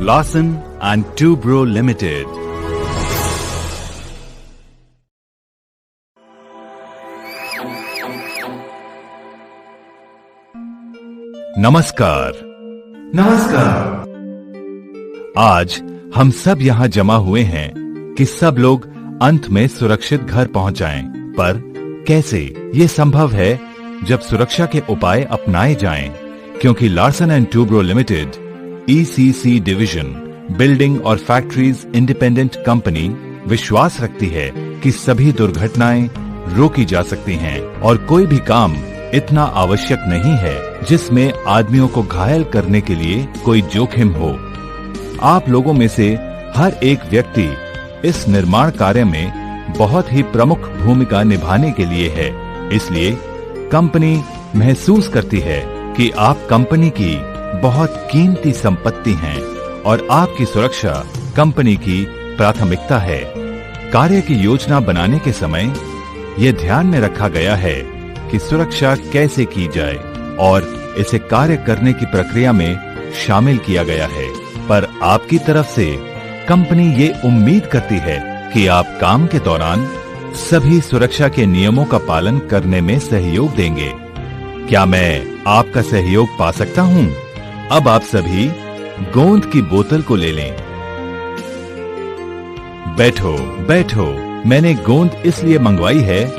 Larsen and Toubro Limited. नमस्कार। आज हम सब यहाँ जमा हुए हैं कि सब लोग अंत में सुरक्षित घर पहुँच जाएं। पर कैसे ये संभव है जब सुरक्षा के उपाय अपनाए जाएं? क्योंकि Larsen and Toubro limited ECC division building और फैक्ट्रीज इंडिपेंडेंट कंपनी विश्वास रखती है कि सभी दुर्घटनाएं रोकी जा सकती हैं और कोई भी काम इतना आवश्यक नहीं है जिसमें आदमियों को घायल करने के लिए कोई जोखिम हो। आप लोगों में से हर एक व्यक्ति इस निर्माण कार्य में बहुत ही प्रमुख भूमिका निभाने के लिए है। इसलिए कंपनी महसूस करती है कि आप कंपनी की बहुत कीमती संपत्ति हैं और आपकी सुरक्षा कंपनी की प्राथमिकता है। कार्य की योजना बनाने के समय यह ध्यान में रखा गया है कि सुरक्षा कैसे की जाए और इसे कार्य करने की प्रक्रिया में शामिल किया गया है। पर आपकी तरफ से कंपनी ये उम्मीद करती है कि आप काम के दौरान सभी सुरक्षा के नियमों का पालन करने में सहयोग देंगे। क्या मैं आपका सहयोग पा सकता हूं? अब आप सभी गोंद की बोतल को ले लें। बैठो बैठो। मैंने गोंद इसलिए मंगवाई है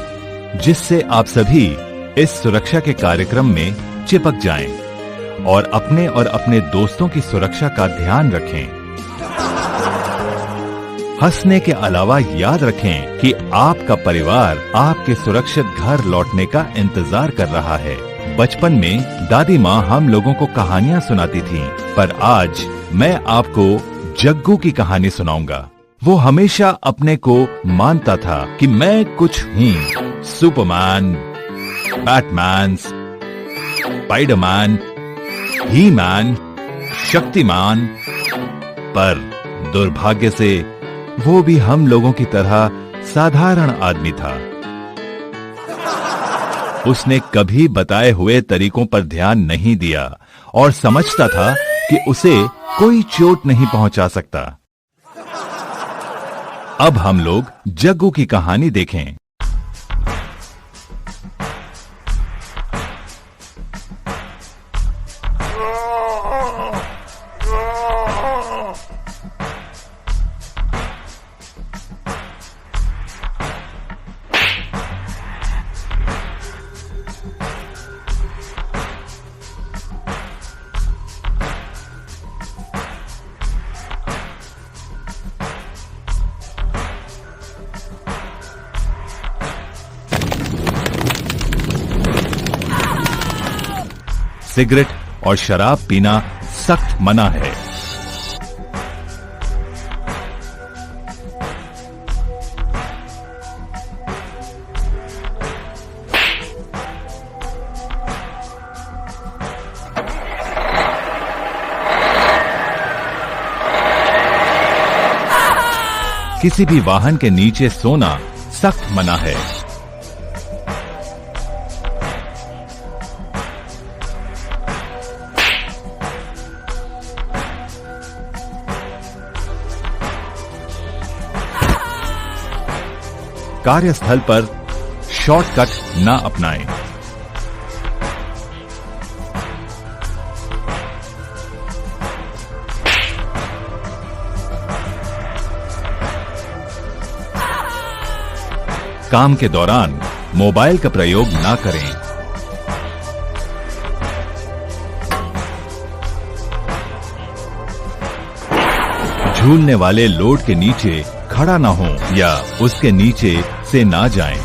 जिससे आप सभी इस सुरक्षा के कार्यक्रम में चिपक जाएं और अपने दोस्तों की सुरक्षा का ध्यान रखें। हंसने के अलावा याद रखें कि आपका परिवार आपके सुरक्षित घर लौटने का इंतजार कर रहा है। बचपन में दादी माँ हम लोगों को कहानियाँ सुनाती थीं, पर आज मैं आपको जग्गू की कहानी सुनाऊंगा। वो हमेशा अपने को मानता था कि मैं कुछ हूँ। सुपरमैन, बैटमैन, स्पाइडरमैन, ही मैन, शक्तिमान। पर दुर्भाग्य से वो भी हम लोगों की तरह साधारण आदमी था। उसने कभी बताए हुए तरीकों पर ध्यान नहीं दिया और समझता था कि उसे कोई चोट नहीं पहुंचा सकता। अब हम लोग जग्गू की कहानी देखें। सिगरेट और शराब पीना सख्त मना है। किसी भी वाहन के नीचे सोना सख्त मना है। कार्यस्थल पर शॉर्टकट ना अपनाएं। काम के दौरान मोबाइल का प्रयोग ना करें। झूलने वाले लोड के नीचे खड़ा ना हो या उसके नीचे से ना जाएं।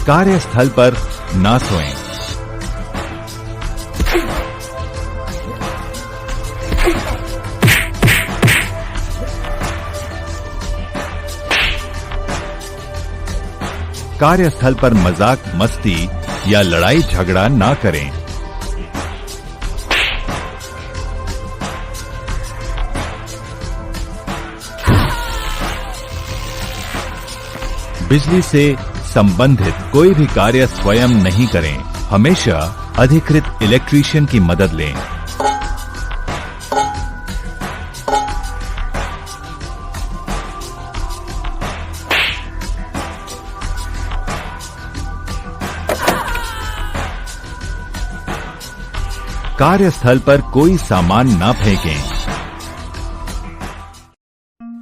कार्यस्थल पर ना सोएं। कार्यस्थल पर मजाक मस्ती या लड़ाई झगड़ा ना करें। बिजली से संबंधित कोई भी कार्य स्वयं नहीं करें। हमेशा अधिकृत इलेक्ट्रीशियन की मदद लें। कार्यस्थल पर कोई सामान ना फेंकें।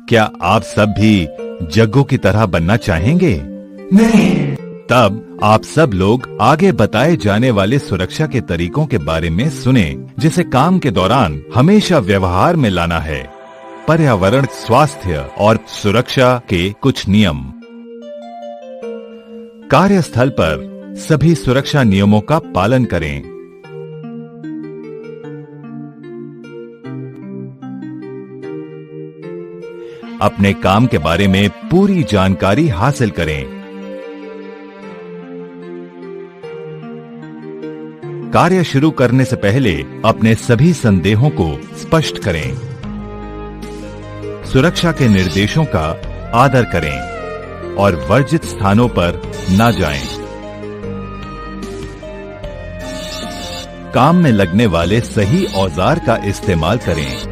क्या आप सब भी जग्गू की तरह बनना चाहेंगे? नहीं। तब आप सब लोग आगे बताए जाने वाले सुरक्षा के तरीकों के बारे में सुने, जिसे काम के दौरान हमेशा व्यवहार में लाना है। पर्यावरण, स्वास्थ्य और सुरक्षा के कुछ नियम। कार्यस्थल पर सभी सुरक्षा नियमों का पालन करें। अपने काम के बारे में पूरी जानकारी हासिल करें। कार्य शुरू करने से पहले अपने सभी संदेहों को स्पष्ट करें। सुरक्षा के निर्देशों का आदर करें और वर्जित स्थानों पर न जाएं। काम में लगने वाले सही औजार का इस्तेमाल करें।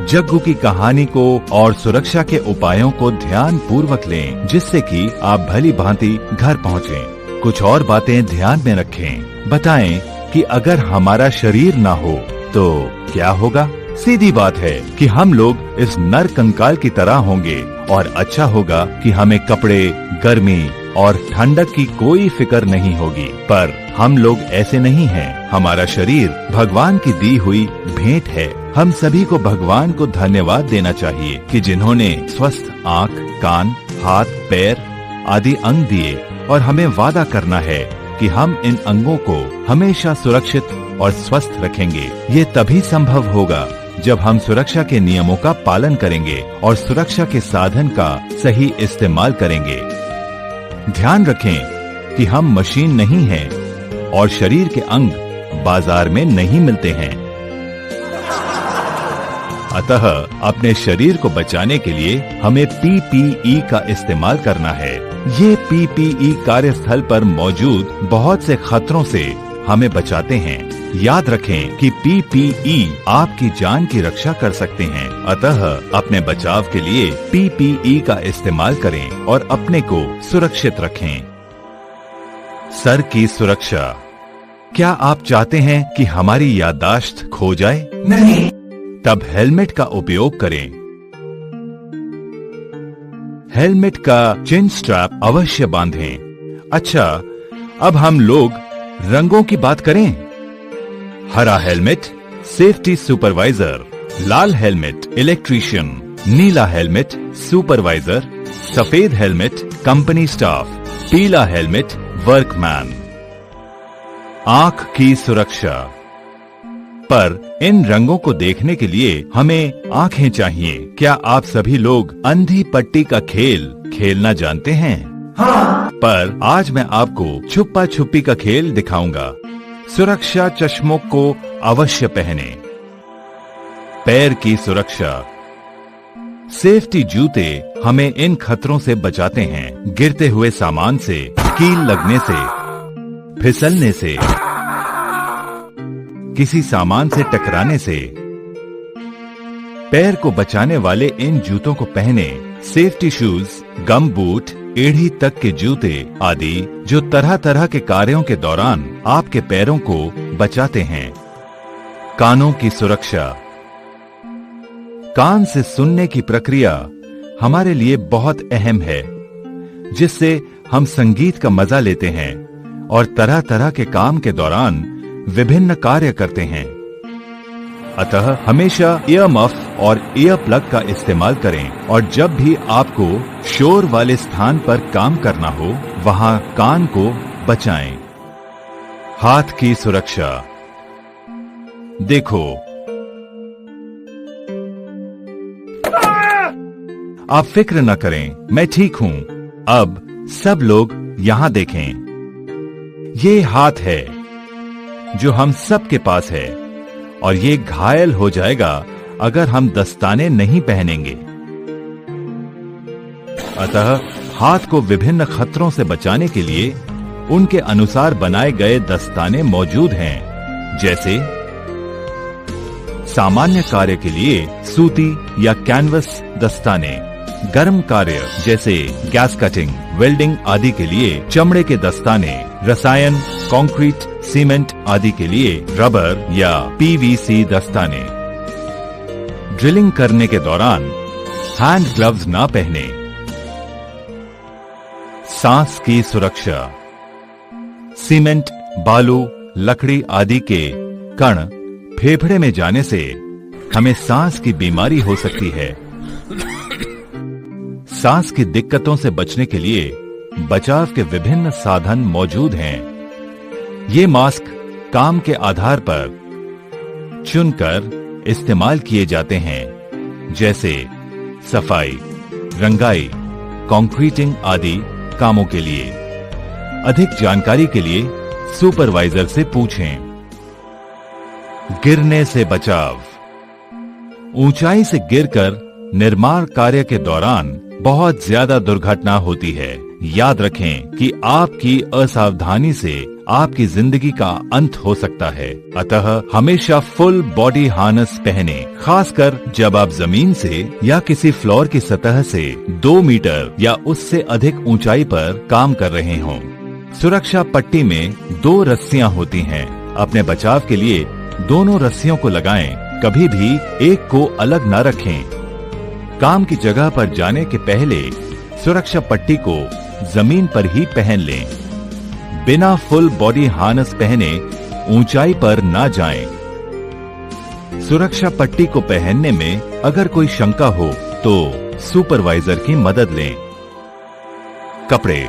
जग्गू की कहानी को और सुरक्षा के उपायों को ध्यान पूर्वक लें, जिससे कि आप भली भांति घर पहुंचें। कुछ और बातें ध्यान में रखें। बताएं कि अगर हमारा शरीर ना हो तो क्या होगा? सीधी बात है कि हम लोग इस नर कंकाल की तरह होंगे और अच्छा होगा कि हमें कपड़े, गर्मी और ठंडक की कोई फिक्र नहीं होगी। पर हम लोग ऐसे नहीं हैं। हमारा शरीर भगवान की दी हुई भेंट है। हम सभी को भगवान को धन्यवाद देना चाहिए कि जिन्होंने स्वस्थ आँख, कान, हाथ, पैर आदि अंग दिए, और हमें वादा करना है कि हम इन अंगों को हमेशा सुरक्षित और स्वस्थ रखेंगे। ये तभी संभव होगा जब हम सुरक्षा के नियमों का पालन करेंगे और सुरक्षा के साधन का सही इस्तेमाल करेंगे। ध्यान रखें कि हम मशीन नहीं हैं और शरीर के अंग बाजार में नहीं मिलते हैं। अतः अपने शरीर को बचाने के लिए हमें PPE का इस्तेमाल करना है। ये PPE कार्यस्थल पर मौजूद बहुत से खतरों से हमें बचाते हैं। याद रखें कि PPE आपकी जान की रक्षा कर सकते हैं। अतः अपने बचाव के लिए PPE का इस्तेमाल करें और अपने को सुरक्षित रखें। सर की सुरक्षा। क्या आप चाहते हैं कि हमारी याददाश्त खो जाए? नहीं। तब हेलमेट का उपयोग करें। हेलमेट का चिन स्ट्रैप अवश्य बांधें। अच्छा, अब हम लोग रंगों की बात करें। हरा हेलमेट सेफ्टी सुपरवाइजर, लाल हेलमेट इलेक्ट्रीशियन, नीला हेलमेट सुपरवाइजर, सफेद हेलमेट कंपनी स्टाफ, पीला हेलमेट वर्कमैन। आंख की सुरक्षा। पर इन रंगों को देखने के लिए हमें आंखें चाहिए। क्या आप सभी लोग अंधी पट्टी का खेल खेलना जानते हैं? हाँ। पर आज मैं आपको छुपा छुपी का खेल दिखाऊंगा। सुरक्षा चश्मों को अवश्य पहने। पैर की सुरक्षा। सेफ्टी जूते हमें इन खतरों से बचाते हैं। गिरते हुए सामान से, कील लगने से, फिसलने से, किसी सामान से टकराने से। पैर को बचाने वाले इन जूतों को पहने। सेफ्टी शूज, गम बूट, एड़ी तक के जूते आदि जो तरह तरह के कार्यों के दौरान आपके पैरों को बचाते हैं। कानों की सुरक्षा। कान से सुनने की प्रक्रिया हमारे लिए बहुत अहम है, जिससे हम संगीत का मजा लेते हैं और तरह तरह के काम के दौरान विभिन्न कार्य करते हैं। अतः हमेशा ईयर मफ और ईयर प्लग का इस्तेमाल करें और जब भी आपको शोर वाले स्थान पर काम करना हो, वहां कान को बचाएं। हाथ की सुरक्षा। देखो, आप फिक्र न करें, मैं ठीक हूं। अब सब लोग यहां देखें। ये हाथ है जो हम सब के पास है और ये घायल हो जाएगा अगर हम दस्ताने नहीं पहनेंगे। अतः हाथ को विभिन्न खतरों से बचाने के लिए उनके अनुसार बनाए गए दस्ताने मौजूद हैं, जैसे सामान्य कार्य के लिए सूती या कैनवस दस्ताने, गर्म कार्य जैसे गैस कटिंग, वेल्डिंग आदि के लिए चमड़े के दस्ताने, रसायन, कंक्रीट, सीमेंट आदि के लिए रबर या पीवीसी दस्ताने। ड्रिलिंग करने के दौरान हैंड ग्लव्स ना पहने। सांस की सुरक्षा। सीमेंट, बालू, लकड़ी आदि के कण फेफड़े में जाने से हमें सांस की बीमारी हो सकती है। सांस की दिक्कतों से बचने के लिए बचाव के विभिन्न साधन मौजूद हैं। ये मास्क काम के आधार पर चुनकर इस्तेमाल किए जाते हैं, जैसे सफाई, रंगाई, कंक्रीटिंग आदि कामों के लिए। अधिक जानकारी के लिए सुपरवाइजर से पूछें। गिरने से बचाव। ऊंचाई से गिरकर निर्माण कार्य के दौरान बहुत ज्यादा दुर्घटना होती है। याद रखें कि आपकी असावधानी से आपकी जिंदगी का अंत हो सकता है। अतः हमेशा फुल बॉडी हार्नेस पहने, खासकर जब आप जमीन से या किसी फ्लोर की सतह से 2 मीटर या उससे अधिक ऊंचाई पर काम कर रहे हों। सुरक्षा पट्टी में 2 रस्सियां होती हैं। अपने बचाव के लिए दोनों रस्सियों को लगाएं। कभी भी एक को अलग न रखें। काम की जगह पर जाने के पहले सुरक्षा पट्टी को जमीन पर ही पहन लें। बिना फुल बॉडी हार्नेस पहने ऊंचाई पर ना जाएं। सुरक्षा पट्टी को पहनने में अगर कोई शंका हो तो सुपरवाइजर की मदद लें। कपड़े।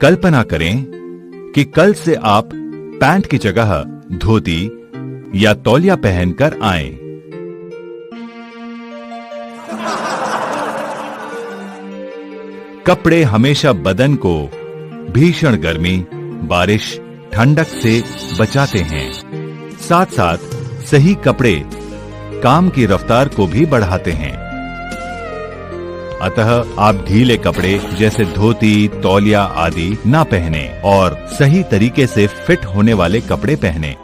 कल्पना करें कि कल से आप पैंट की जगह धोती या तौलिया पहनकर आएं। कपड़े हमेशा बदन को भीषण गर्मी, बारिश, ठंडक से बचाते हैं। साथ साथ सही कपड़े काम की रफ्तार को भी बढ़ाते हैं। अतः आप ढीले कपड़े जैसे धोती, तौलिया आदि ना पहने और सही तरीके से फिट होने वाले कपड़े पहने।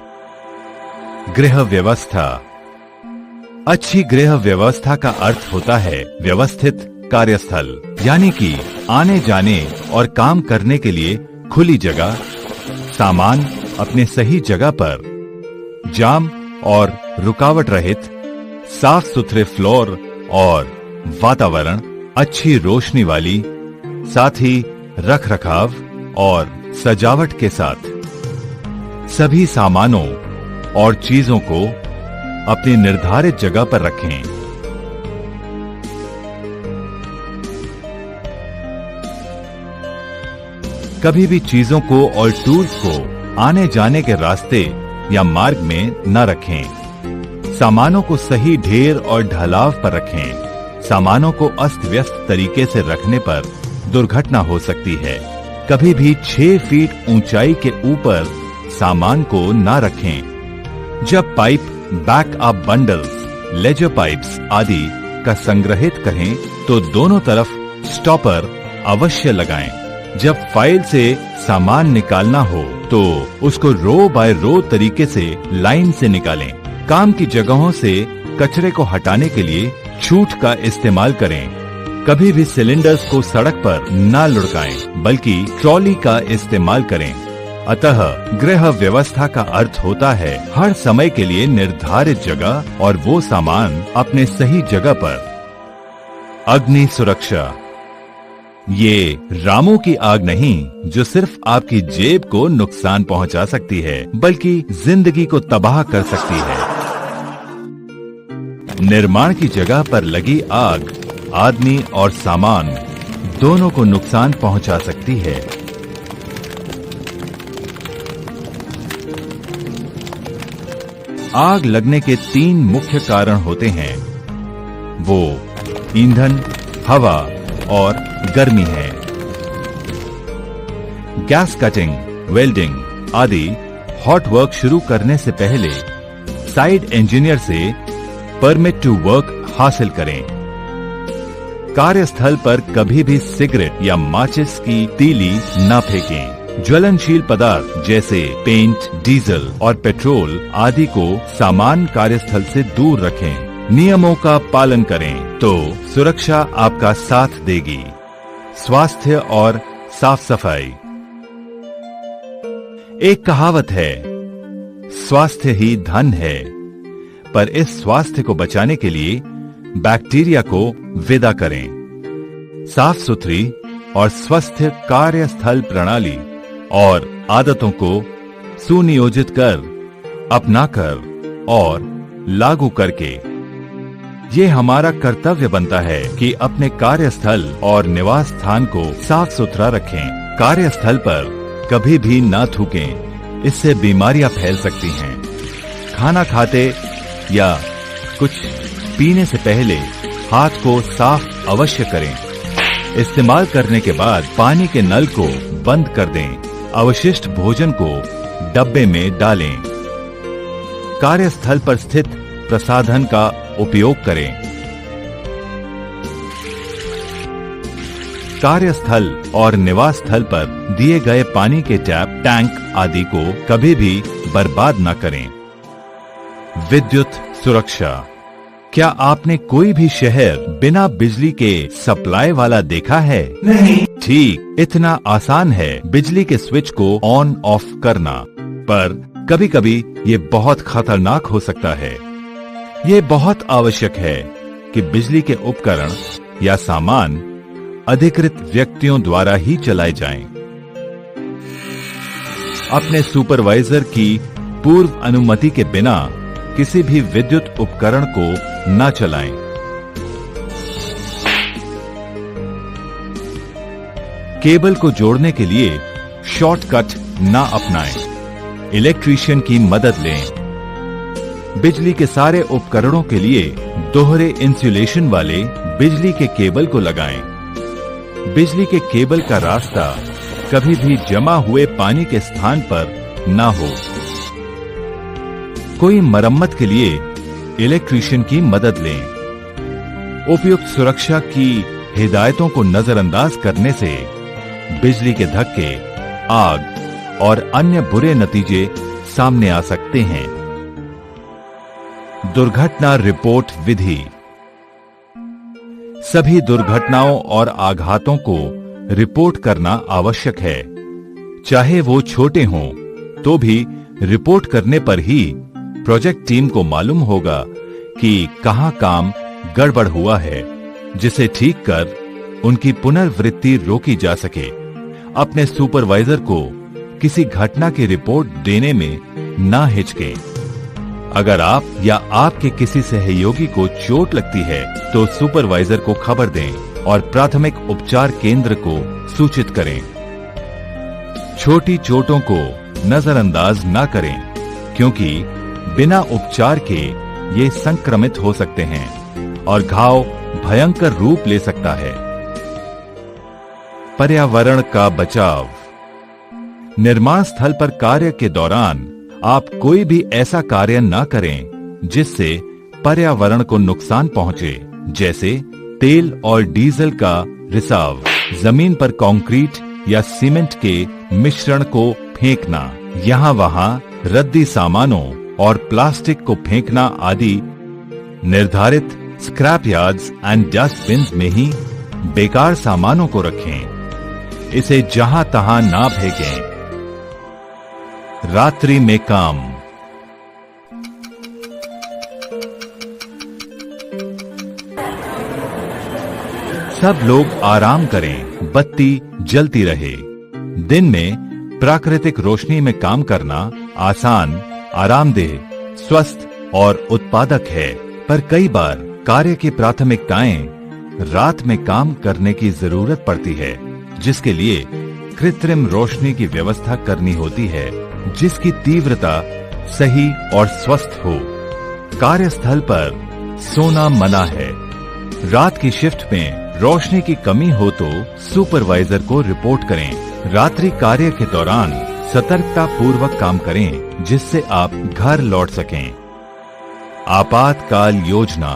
गृह व्यवस्था। अच्छी गृह व्यवस्था का अर्थ होता है व्यवस्थित कार्यस्थल, यानी कि आने जाने और काम करने के लिए खुली जगह, सामान अपने सही जगह पर, जाम और रुकावट रहित, साफ सुथरे फ्लोर और वातावरण, अच्छी रोशनी वाली, साथ ही रख रखाव और सजावट के साथ। सभी सामानों और चीजों को अपनी निर्धारित जगह पर रखें। कभी भी चीजों को और टूल्स को आने जाने के रास्ते या मार्ग में न रखें। सामानों को सही ढेर और ढलाव पर रखें। सामानों को अस्त व्यस्त तरीके से रखने पर दुर्घटना हो सकती है। कभी भी 6 फीट ऊंचाई के ऊपर सामान को न रखें। जब pipe, backup bundles, ledger pipes आदि का संग्रहित करें तो दोनों तरफ स्टॉपर अवश्य लगाएं। जब फाइल से सामान निकालना हो तो उसको रो बाय रो तरीके से लाइन से निकालें। काम की जगहों से कचरे को हटाने के लिए छूट का इस्तेमाल करें। कभी भी सिलेंडर्स को सड़क पर न लुढ़काएं, बल्कि ट्रॉली का इस्तेमाल करें। अतः गृह व्यवस्था का अर्थ होता है हर समय के लिए निर्धारित जगह और वो सामान अपने सही जगह पर। अग्नि सुरक्षा। ये रामों की आग नहीं जो सिर्फ आपकी जेब को नुकसान पहुंचा सकती है, बल्कि जिंदगी को तबाह कर सकती है। निर्माण की जगह पर लगी आग आदमी और सामान दोनों को नुकसान पहुंचा सकती है। आग लगने के 3 मुख्य कारण होते हैं। वो ईंधन, हवा और गर्मी है। गैस कटिंग, वेल्डिंग आदि हॉट वर्क शुरू करने से पहले साइट इंजीनियर से परमिट टू वर्क हासिल करें। कार्यस्थल पर कभी भी सिगरेट या माचिस की तीली न फेंकें। ज्वलनशील पदार्थ जैसे पेंट, डीजल और पेट्रोल आदि को सामान कार्यस्थल से दूर रखें। नियमों का पालन करें तो सुरक्षा आपका साथ देगी। स्वास्थ्य और साफ सफाई। एक कहावत है, स्वास्थ्य ही धन है, पर इस स्वास्थ्य को बचाने के लिए बैक्टीरिया को विदा करें। साफ सुथरी और स्वस्थ कार्यस्थल प्रणाली और आदतों को सुनियोजित कर, अपनाकर और लागू करके ये हमारा कर्तव्य बनता है कि अपने कार्यस्थल और निवास स्थान को साफ सुथरा रखें। कार्यस्थल पर कभी भी ना थूकें, इससे बीमारियां फैल सकती हैं। खाना खाते या कुछ पीने से पहले हाथ को साफ अवश्य करें। इस्तेमाल करने के बाद पानी के नल को बंद कर दें। अवशिष्ट भोजन को डब्बे में डालें। कार्यस्थल पर स्थित प्रसाधन का उपयोग करें। कार्यस्थल और निवास स्थल पर दिए गए पानी के टैप, टैंक आदि को कभी भी बर्बाद न करें। विद्युत सुरक्षा। क्या आपने कोई भी शहर बिना बिजली के सप्लाई वाला देखा है? नहीं। ठीक इतना आसान है बिजली के स्विच को ऑन ऑफ करना, पर कभी कभी ये बहुत खतरनाक हो सकता है। ये बहुत आवश्यक है कि बिजली के उपकरण या सामान अधिकृत व्यक्तियों द्वारा ही चलाए जाएं। अपने सुपरवाइजर की पूर्व अनुमति के बिना किसी भी विद्युत उपकरण को न चलाएं। केबल को जोड़ने के लिए शॉर्टकट न अपनाएं। इलेक्ट्रीशियन की मदद लें। बिजली के सारे उपकरणों के लिए दोहरे इंसुलेशन वाले बिजली के केबल को लगाएं। बिजली के केबल का रास्ता कभी भी जमा हुए पानी के स्थान पर न हो। कोई मरम्मत के लिए इलेक्ट्रीशियन की मदद लें। उपयुक्त सुरक्षा की हिदायतों को नजरअंदाज करने से बिजली के धक्के, आग और अन्य बुरे नतीजे सामने आ सकते हैं। दुर्घटना रिपोर्ट विधि। सभी दुर्घटनाओं और आघातों को रिपोर्ट करना आवश्यक है। चाहे वो छोटे हों, तो भी रिपोर्ट करने पर ही प्रोजेक्ट टीम को मालूम होगा कि कहां काम गड़बड़ हुआ है, जिसे ठीक कर उनकी पुनर्वृत्ति रोकी जा सके। अपने सुपरवाइजर को किसी घटना की रिपोर्ट देने में ना हिचकें। अगर आप या आपके किसी सहयोगी को चोट लगती है तो सुपरवाइजर को खबर दें और प्राथमिक उपचार केंद्र को सूचित करें। छोटी चोटों को नजरअंदाज ना करें, क्योंकि बिना उपचार के ये संक्रमित हो सकते हैं और घाव भयंकर रूप ले सकता है। पर्यावरण का बचाव। निर्माण स्थल पर कार्य के दौरान आप कोई भी ऐसा कार्य न करें जिससे पर्यावरण को नुकसान पहुंचे, जैसे तेल और डीजल का रिसाव, जमीन पर कंक्रीट या सीमेंट के मिश्रण को फेंकना, यहाँ वहाँ रद्दी सामानों और प्लास्टिक को फेंकना आदि निर्धारित स्क्रैप यार्ड्स एंड डस्टबिन में ही बेकार सामानों को रखें। इसे जहां तहां ना फेंकें। रात्रि में काम। सब लोग आराम करें, बत्ती जलती रहे। दिन में प्राकृतिक रोशनी में काम करना आसान, आरामदेह, स्वस्थ और उत्पादक है, पर कई बार कार्य की प्राथमिकताएं रात में काम करने की जरूरत पड़ती है, जिसके लिए कृत्रिम रोशनी की व्यवस्था करनी होती है, जिसकी तीव्रता सही और स्वस्थ हो। कार्यस्थल पर सोना मना है। रात की शिफ्ट में रोशनी की कमी हो तो सुपरवाइजर को रिपोर्ट करें। रात्रि कार्य के दौरान सतर्कता पूर्वक काम करें, जिससे आप घर लौट सकें। आपातकाल योजना।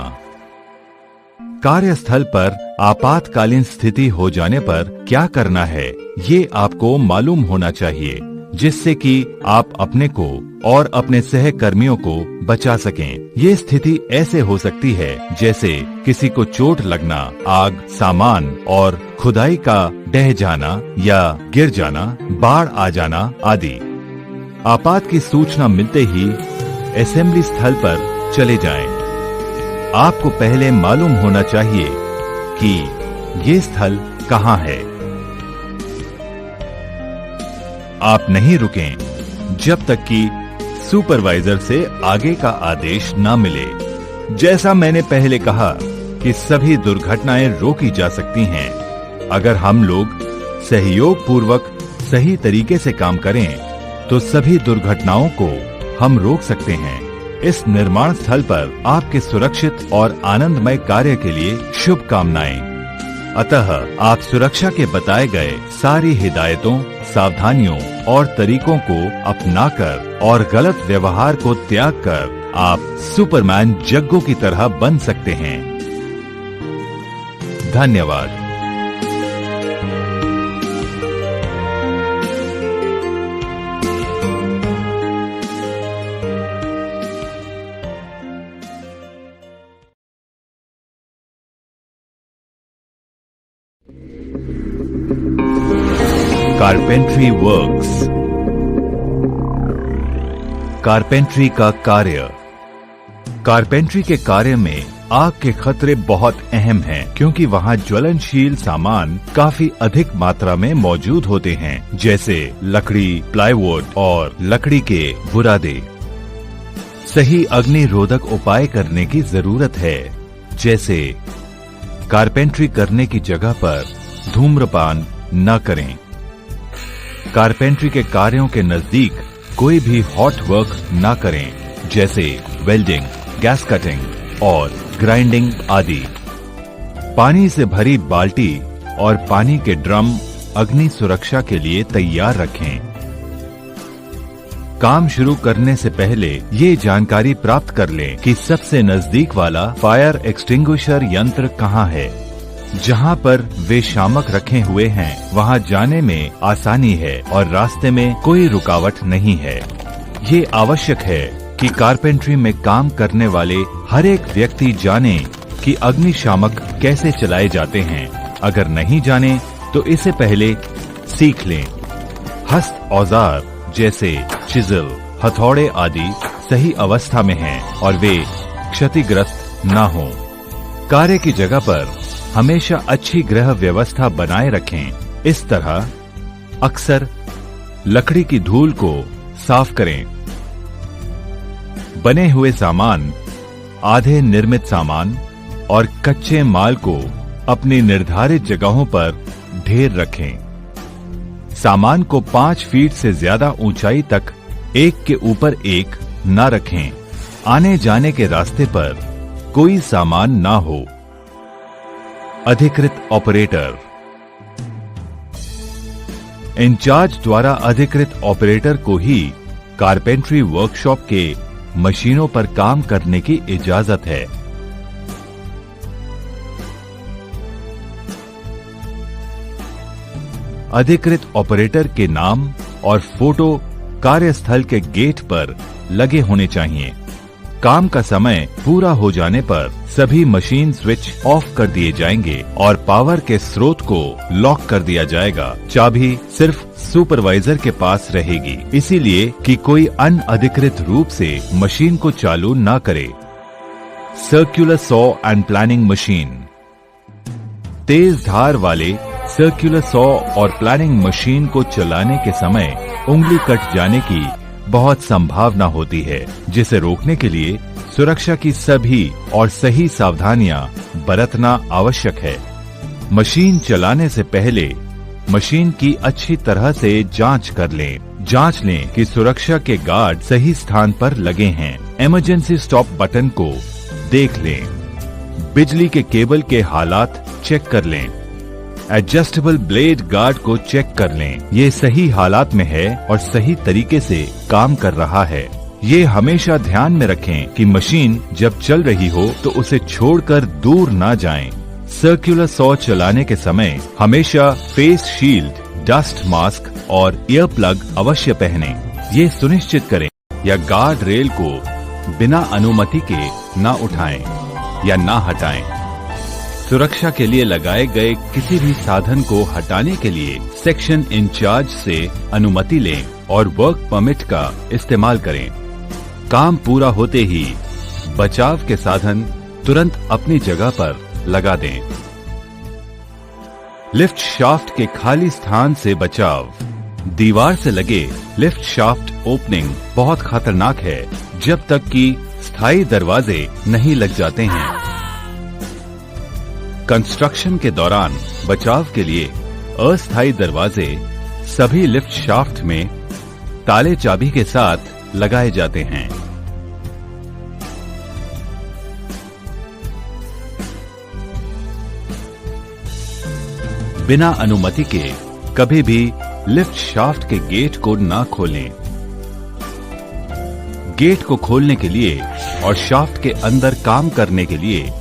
कार्यस्थल पर आपातकालीन स्थिति हो जाने पर क्या करना है, ये आपको मालूम होना चाहिए, जिससे कि आप अपने को और अपने सहकर्मियों को बचा सकें। ये स्थिति ऐसे हो सकती है जैसे किसी को चोट लगना, आग, सामान और खुदाई का ढह जाना या गिर जाना, बाढ़ आ जाना आदि। आपात की सूचना मिलते ही असेंबली स्थल पर चले जाएं। आपको पहले मालूम होना चाहिए कि ये स्थल कहाँ है। आप नहीं रुकें जब तक कि सुपरवाइजर से आगे का आदेश ना मिले। जैसा मैंने पहले कहा कि सभी दुर्घटनाएं रोकी जा सकती हैं अगर हम लोग सहयोग पूर्वक सही तरीके से काम करें, तो सभी दुर्घटनाओं को हम रोक सकते हैं। इस निर्माण स्थल पर आपके सुरक्षित और आनंदमय कार्य के लिए शुभकामनाएं। अतः आप सुरक्षा के बताए गए सारी हिदायतों, सावधानियों और तरीकों को अपनाकर और गलत व्यवहार को त्याग कर आप सुपरमैन जग्गो की तरह बन सकते हैं। धन्यवाद। Carpentry works. कारपेंट्री का कार्य। कारपेंट्री के कार्य में आग के खतरे बहुत अहम हैं, क्योंकि वहाँ ज्वलनशील सामान काफी अधिक मात्रा में मौजूद होते हैं, जैसे लकड़ी, प्लाईवुड और लकड़ी के बुरादे। सही अग्नि रोधक उपाय करने की जरूरत है, जैसे कारपेंट्री करने की जगह पर धूम्रपान न करें। कारपेंट्री के कार्यों के नजदीक कोई भी हॉट वर्क न करें, जैसे वेल्डिंग, गैस कटिंग और ग्राइंडिंग आदि। पानी से भरी बाल्टी और पानी के ड्रम अग्नि सुरक्षा के लिए तैयार रखें। काम शुरू करने से पहले ये जानकारी प्राप्त कर लें कि सबसे नजदीक वाला फायर एक्सटिंग्विशर यंत्र कहाँ है। जहाँ पर वे शामक रखे हुए हैं, वहाँ जाने में आसानी है और रास्ते में कोई रुकावट नहीं है। ये आवश्यक है कि कारपेंट्री में काम करने वाले हर एक व्यक्ति जाने कि अग्निशामक कैसे चलाए जाते हैं। अगर नहीं जाने तो इसे पहले सीख लें। हस्त औजार जैसे चिजल, हथौड़े आदि सही अवस्था में हैं और वे क्षतिग्रस्त न हों। कार्य की जगह पर हमेशा अच्छी गृह व्यवस्था बनाए रखें। इस तरह अक्सर लकड़ी की धूल को साफ करें। बने हुए सामान, आधे निर्मित सामान और कच्चे माल को अपनी निर्धारित जगहों पर ढेर रखें। सामान को 5 फीट से ज्यादा ऊंचाई तक एक के ऊपर एक न रखें। आने जाने के रास्ते पर कोई सामान ना हो। अधिकृत ऑपरेटर। इंचार्ज द्वारा अधिकृत ऑपरेटर को ही कारपेंट्री वर्कशॉप के मशीनों पर काम करने की इजाजत है। अधिकृत ऑपरेटर के नाम और फोटो कार्यस्थल के गेट पर लगे होने चाहिए। काम का समय पूरा हो जाने पर सभी मशीन स्विच ऑफ कर दिए जाएंगे और पावर के स्रोत को लॉक कर दिया जाएगा। चाबी सिर्फ सुपरवाइजर के पास रहेगी, इसीलिए कि कोई अनअधिकृत रूप से मशीन को चालू न करे। Circular saw and planning machine. तेज धार वाले सर्कुलर सॉ और प्लानिंग मशीन को चलाने के समय उंगली कट जाने की बहुत संभावना होती है, जिसे रोकने के लिए सुरक्षा की सभी और सही सावधानियां बरतना आवश्यक है। मशीन चलाने से पहले मशीन की अच्छी तरह से जांच कर लें। जांच लें कि सुरक्षा के गार्ड सही स्थान पर लगे हैं। इमरजेंसी स्टॉप बटन को देख लें। बिजली के केबल के हालात चेक कर लें। एडजस्टेबल ब्लेड गार्ड को चेक कर लें, ये सही हालात में है और सही तरीके से काम कर रहा है। ये हमेशा ध्यान में रखें कि मशीन जब चल रही हो तो उसे छोड़कर दूर ना जाएं। सर्कुलर सॉ चलाने के समय हमेशा फेस शील्ड, डस्ट मास्क और ईयर प्लग अवश्य पहनें। ये सुनिश्चित करें या गार्ड रेल को बिना अनुमति के ना उठाएं या ना हटाएं। सुरक्षा के लिए लगाए गए किसी भी साधन को हटाने के लिए सेक्शन इंचार्ज से अनुमति लें और वर्क परमिट का इस्तेमाल करें। काम पूरा होते ही बचाव के साधन तुरंत अपनी जगह पर लगा दें। लिफ्ट शाफ्ट के खाली स्थान से बचाव। दीवार से लगे लिफ्ट शाफ्ट ओपनिंग बहुत खतरनाक है जब तक कि स्थायी दरवाजे नहीं लग जाते हैं। कंस्ट्रक्शन के दौरान बचाव के लिए अस्थायी दरवाजे सभी लिफ्ट शाफ्ट में ताले चाबी के साथ लगाए जाते हैं। बिना अनुमति के कभी भी लिफ्ट शाफ्ट के गेट को ना खोलें। गेट को खोलने के लिए और शाफ्ट के अंदर काम करने के लिए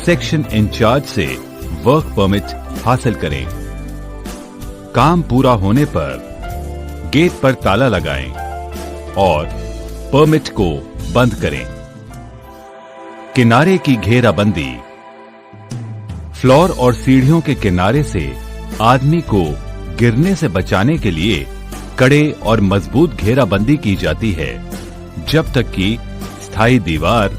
सेक्शन इंचार्ज से वर्क परमिट हासिल करें। काम पूरा होने पर गेट पर ताला लगाएं और परमिट को बंद करें। किनारे की घेराबंदी। फ्लोर और सीढ़ियों के किनारे से आदमी को गिरने से बचाने के लिए कड़े और मजबूत घेराबंदी की जाती है जब तक कि स्थायी दीवार,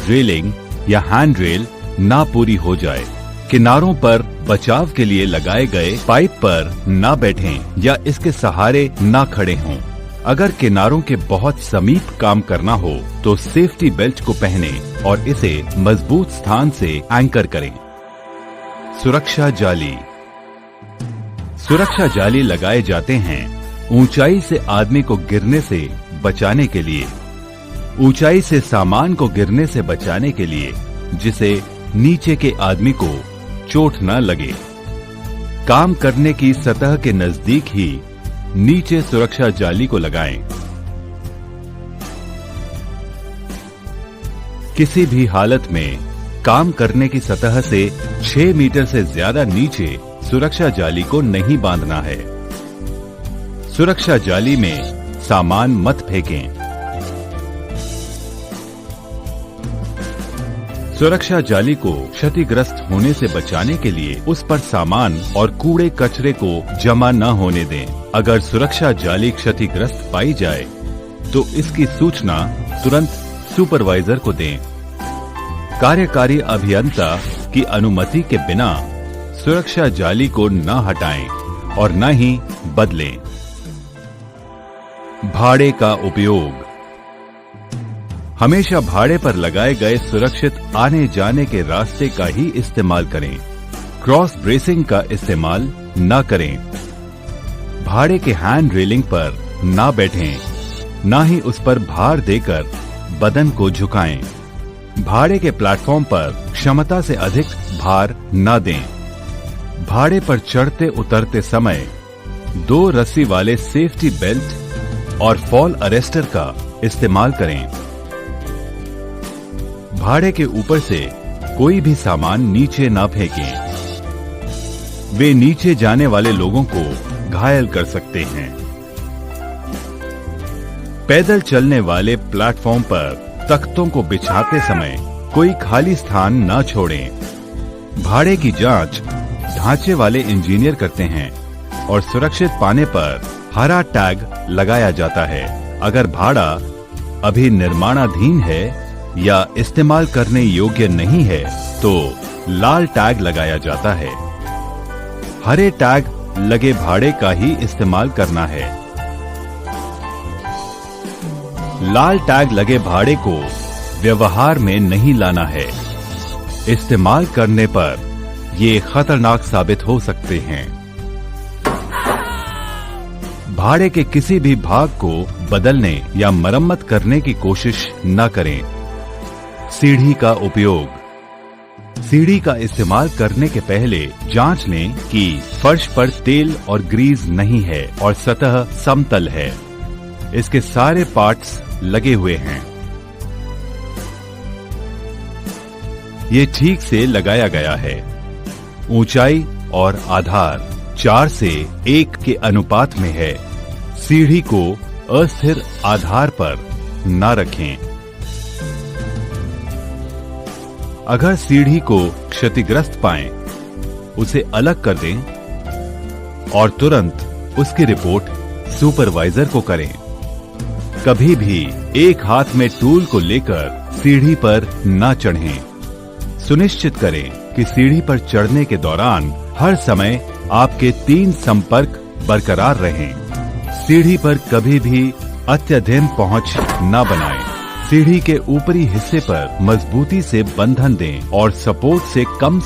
रेलिंग या हैंड रेल ना पूरी हो जाए। किनारों पर बचाव के लिए लगाए गए पाइप पर ना बैठें या इसके सहारे ना खड़े हों। अगर किनारों के बहुत समीप काम करना हो तो सेफ्टी बेल्ट को पहने और इसे मजबूत स्थान से एंकर करें। सुरक्षा जाली। सुरक्षा जाली लगाए जाते हैं ऊंचाई से आदमी को गिरने से बचाने के लिए, ऊंचाई से सामान को गिरने से बचाने के लिए जिसे नीचे के आदमी को चोट न लगे। काम करने की सतह के नजदीक ही नीचे सुरक्षा जाली को लगाएं। किसी भी हालत में काम करने की सतह से 6 मीटर से ज्यादा नीचे सुरक्षा जाली को नहीं बांधना है। सुरक्षा जाली में सामान मत फेंकें। सुरक्षा जाली को क्षतिग्रस्त होने से बचाने के लिए उस पर सामान और कूड़े कचरे को जमा न होने दें। अगर सुरक्षा जाली क्षतिग्रस्त पाई जाए तो इसकी सूचना तुरंत सुपरवाइजर को दें। कार्यकारी अभियंता की अनुमति के बिना सुरक्षा जाली को न हटाएं और न ही बदलें। भाड़े का उपयोग। हमेशा भाड़े पर लगाए गए सुरक्षित आने जाने के रास्ते का ही इस्तेमाल करें। क्रॉस ब्रेसिंग का इस्तेमाल न करें। भाड़े के हैंड रेलिंग पर ना बैठें, ना ही उस पर भार देकर बदन को झुकाएं। भाड़े के प्लेटफॉर्म पर क्षमता से अधिक भार न दें। भाड़े पर चढ़ते उतरते समय 2 रस्सी वाले सेफ्टी बेल्ट और फॉल अरेस्टर का इस्तेमाल करें। भाड़े के ऊपर से कोई भी सामान नीचे ना फेंकें। वे नीचे जाने वाले लोगों को घायल कर सकते हैं। पैदल चलने वाले प्लेटफॉर्म पर तख्तों को बिछाते समय कोई खाली स्थान ना छोड़ें। भाड़े की जांच ढांचे वाले इंजीनियर करते हैं और सुरक्षित पाने पर हरा टैग लगाया जाता है। अगर भाड़ा अभी निर्माणाधीन है या इस्तेमाल करने योग्य नहीं है तो लाल टैग लगाया जाता है। हरे टैग लगे भाड़े का ही इस्तेमाल करना है। लाल टैग लगे भाड़े को व्यवहार में नहीं लाना है। इस्तेमाल करने पर ये खतरनाक साबित हो सकते हैं। भाड़े के किसी भी भाग को बदलने या मरम्मत करने की कोशिश न करें। सीढ़ी का उपयोग। सीढ़ी का इस्तेमाल करने के पहले जांच लें कि फर्श पर तेल और ग्रीस नहीं है और सतह समतल है। इसके सारे पार्ट्स लगे हुए हैं। ये ठीक से लगाया गया है। ऊंचाई और आधार 4 से 1 के अनुपात में है। सीढ़ी को अस्थिर आधार पर न रखें। अगर सीढ़ी को क्षतिग्रस्त पाएं, उसे अलग कर दें और तुरंत उसकी रिपोर्ट सुपरवाइजर को करें। कभी भी एक हाथ में टूल को लेकर सीढ़ी पर न चढ़ें। सुनिश्चित करें कि सीढ़ी पर चढ़ने के दौरान हर समय आपके 3 संपर्क बरकरार रहें। सीढ़ी पर कभी भी अत्यधिक पहुंच न बनाएं। सीढ़ी के ऊपरी हिस्से पर मजबूती से बंधन दें और सपोर्ट से कम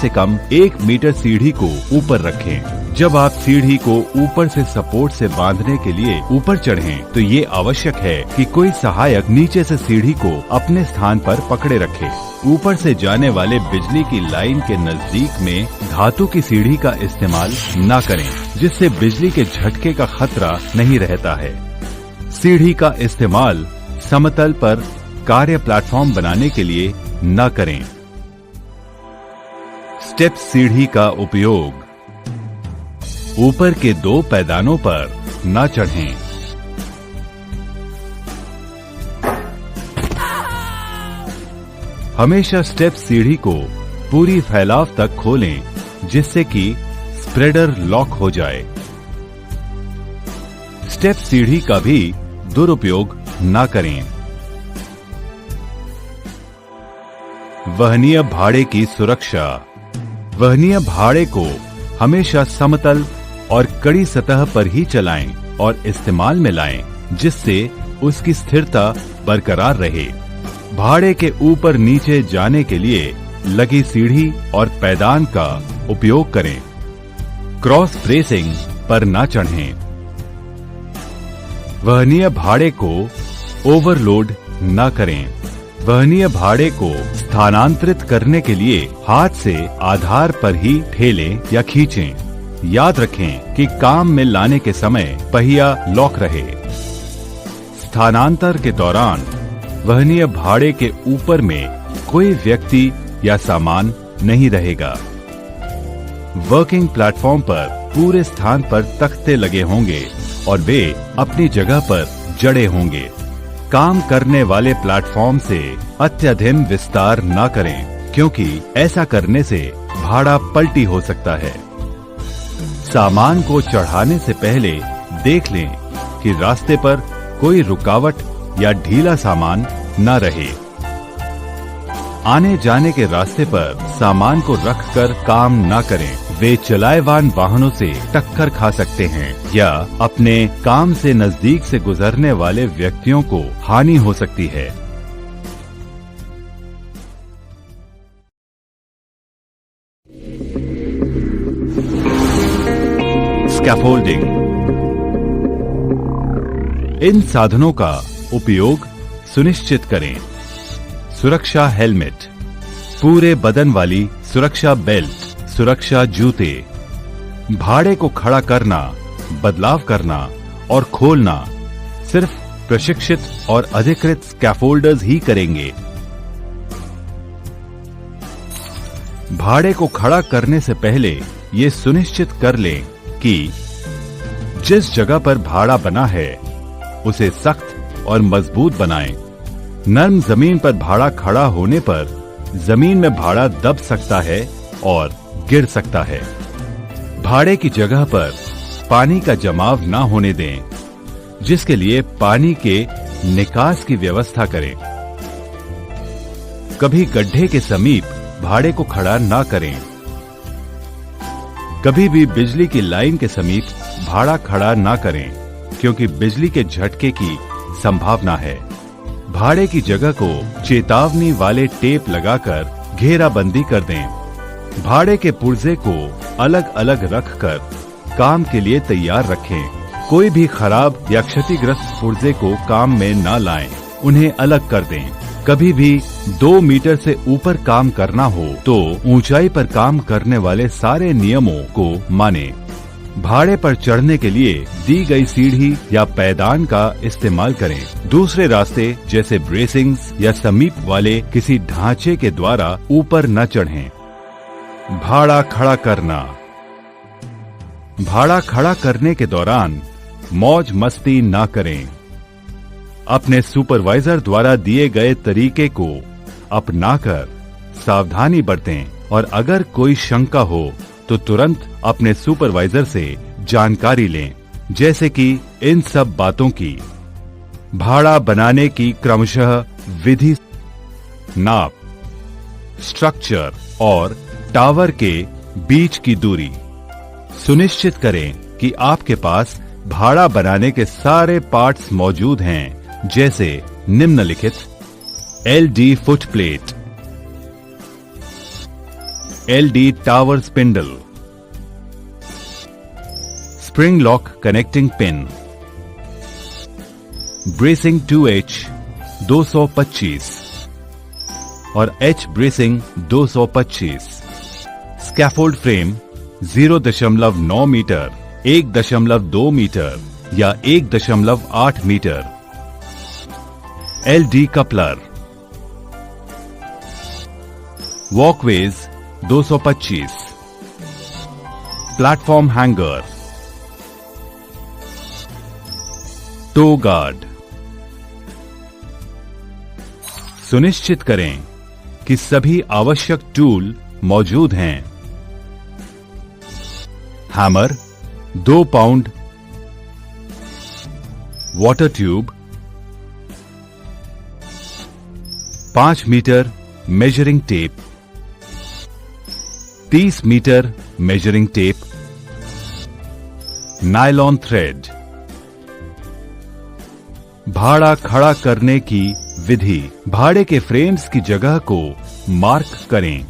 1 मीटर सीढ़ी को ऊपर रखें। जब आप सीढ़ी को ऊपर से सपोर्ट से बांधने के लिए ऊपर चढ़ें, तो ये आवश्यक है कि कोई सहायक नीचे से सीढ़ी को अपने स्थान पर पकड़े रखे। ऊपर से जाने वाले बिजली की लाइन के नजदीक में धातु की सीढ़ी का इस्तेमाल न करें, जिससे बिजली के झटके का खतरा नहीं रहता है। सीढ़ी का इस्तेमाल समतल पर कार्य प्लेटफॉर्म बनाने के लिए न करें। स्टेप सीढ़ी का उपयोग ऊपर के 2 पैदानों पर न चढ़ें। हमेशा स्टेप सीढ़ी को पूरी फैलाव तक खोलें, जिससे कि स्प्रेडर लॉक हो जाए। स्टेप सीढ़ी का भी दुरुपयोग न करें। वहनीय भाड़े की सुरक्षा। वहनीय भाड़े को हमेशा समतल और कड़ी सतह पर ही चलाएं और इस्तेमाल में लाएं, जिससे उसकी स्थिरता बरकरार रहे। भाड़े के ऊपर नीचे जाने के लिए लगी सीढ़ी और पैदान का उपयोग करें। क्रॉस ब्रेसिंग पर न चढ़ें। वहनीय भाड़े को ओवरलोड न करें। वहनीय भाड़े को स्थानांतरित करने के लिए हाथ से आधार पर ही ठेलें या खींचें। याद रखें कि काम में लाने के समय पहिया लॉक रहे। स्थानांतर के दौरान वहनीय भाड़े के ऊपर में कोई व्यक्ति या सामान नहीं रहेगा। वर्किंग प्लेटफॉर्म पर पूरे स्थान पर तख्ते लगे होंगे और वे अपनी जगह पर जड़े होंगे। काम करने वाले प्लेटफॉर्म से अत्यधिक विस्तार न करें, क्योंकि ऐसा करने से भाड़ा पलटी हो सकता है। सामान को चढ़ाने से पहले देख लें कि रास्ते पर कोई रुकावट या ढीला सामान न रहे। आने जाने के रास्ते पर सामान को रखकर काम न करें। वे चलाएवान वाहनों से टक्कर खा सकते हैं या अपने काम से नजदीक से गुजरने वाले व्यक्तियों को हानि हो सकती है। स्कैफोल्डिंग। इन साधनों का उपयोग सुनिश्चित करें। सुरक्षा हेलमेट, पूरे बदन वाली सुरक्षा बेल्ट, सुरक्षा जूते। भाड़े को खड़ा करना, बदलाव करना और खोलना सिर्फ प्रशिक्षित और अधिकृत स्कैफोल्डर्स ही करेंगे। भाड़े को खड़ा करने से पहले ये सुनिश्चित कर लें कि जिस जगह पर भाड़ा बना है उसे सख्त और मजबूत बनाएं। नरम जमीन पर भाड़ा खड़ा होने पर जमीन में भाड़ा दब सकता है और गिर सकता है। भाड़े की जगह पर पानी का जमाव न होने दें, जिसके लिए पानी के निकास की व्यवस्था करें। कभी गड्ढे के समीप भाड़े को खड़ा न करें। कभी भी बिजली की लाइन के समीप भाड़ा खड़ा न करें, क्योंकि बिजली के झटके की संभावना है। भाड़े की जगह को चेतावनी वाले टेप लगाकर घेराबंदी कर दें। भाड़े के पुर्जे को अलग अलग रखकर काम के लिए तैयार रखें। कोई भी खराब या क्षतिग्रस्त पुर्जे को काम में न लाएं, उन्हें अलग कर दें। कभी भी 2 मीटर से ऊपर काम करना हो तो ऊंचाई पर काम करने वाले सारे नियमों को मानें। भाड़े पर चढ़ने के लिए दी गई सीढ़ी या पैदान का इस्तेमाल करें। दूसरे रास्ते जैसे ब्रेसिंग्स या समीप वाले किसी ढांचे के द्वारा ऊपर न चढ़ें। भाड़ा खड़ा करना। भाड़ा खड़ा करने के दौरान मौज मस्ती ना करें। अपने सुपरवाइजर द्वारा दिए गए तरीके को अपनाकर सावधानी बरतें और अगर कोई शंका हो तो तुरंत अपने सुपरवाइजर से जानकारी लें, जैसे कि इन सब बातों की। भाड़ा बनाने की क्रमशः विधि, नाप, स्ट्रक्चर और टावर के बीच की दूरी। सुनिश्चित करें कि आपके पास भाड़ा बनाने के सारे पार्ट्स मौजूद हैं, जैसे निम्नलिखित: LD foot plate, LD tower spindle, spring lock connecting pin, bracing 2H 225 और H bracing 225, scaffold frame 0.9 metre, 1.2 metre या 1.8 metre, LD coupler, walkways 225, platform hanger, toe guard. सुनिश्चित करें कि सभी आवश्यक टूल मौजूद हैं। Hammer 2 pound, water tube 5 metre measuring tape, 30 metre measuring tape, nylon thread. भाड़ा खड़ा करने की विधि। भाड़े के फ्रेम्स की जगह को मार्क करें।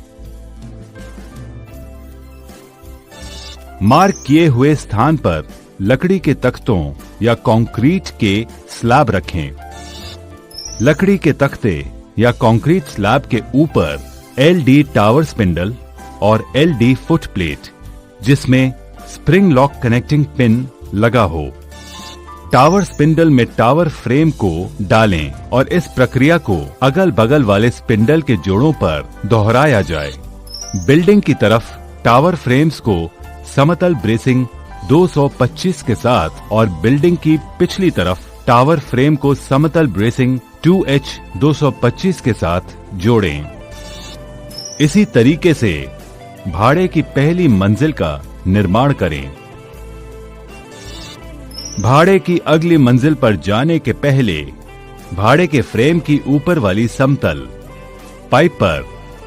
मार्क किए हुए स्थान पर लकड़ी के तख्तों या कंक्रीट के स्लैब रखें। लकड़ी के तख्ते या कंक्रीट स्लैब के ऊपर एलडी टावर स्पिंडल और एलडी फुट प्लेट, जिसमें स्प्रिंग लॉक कनेक्टिंग पिन लगा हो। टावर स्पिंडल में टावर फ्रेम को डालें और इस प्रक्रिया को अगल बगल वाले स्पिंडल के जोड़ों पर दोहराया जाए। बिल्डिंग की तरफ टावर फ्रेम्स को समतल ब्रेसिंग 225 के साथ और बिल्डिंग की पिछली तरफ टावर फ्रेम को समतल ब्रेसिंग 2H 225 के साथ जोड़ें। इसी तरीके से भाड़े की पहली मंजिल का निर्माण करें। भाड़े की अगली मंजिल पर जाने के पहले भाड़े के फ्रेम की ऊपर वाली समतल पाइप पर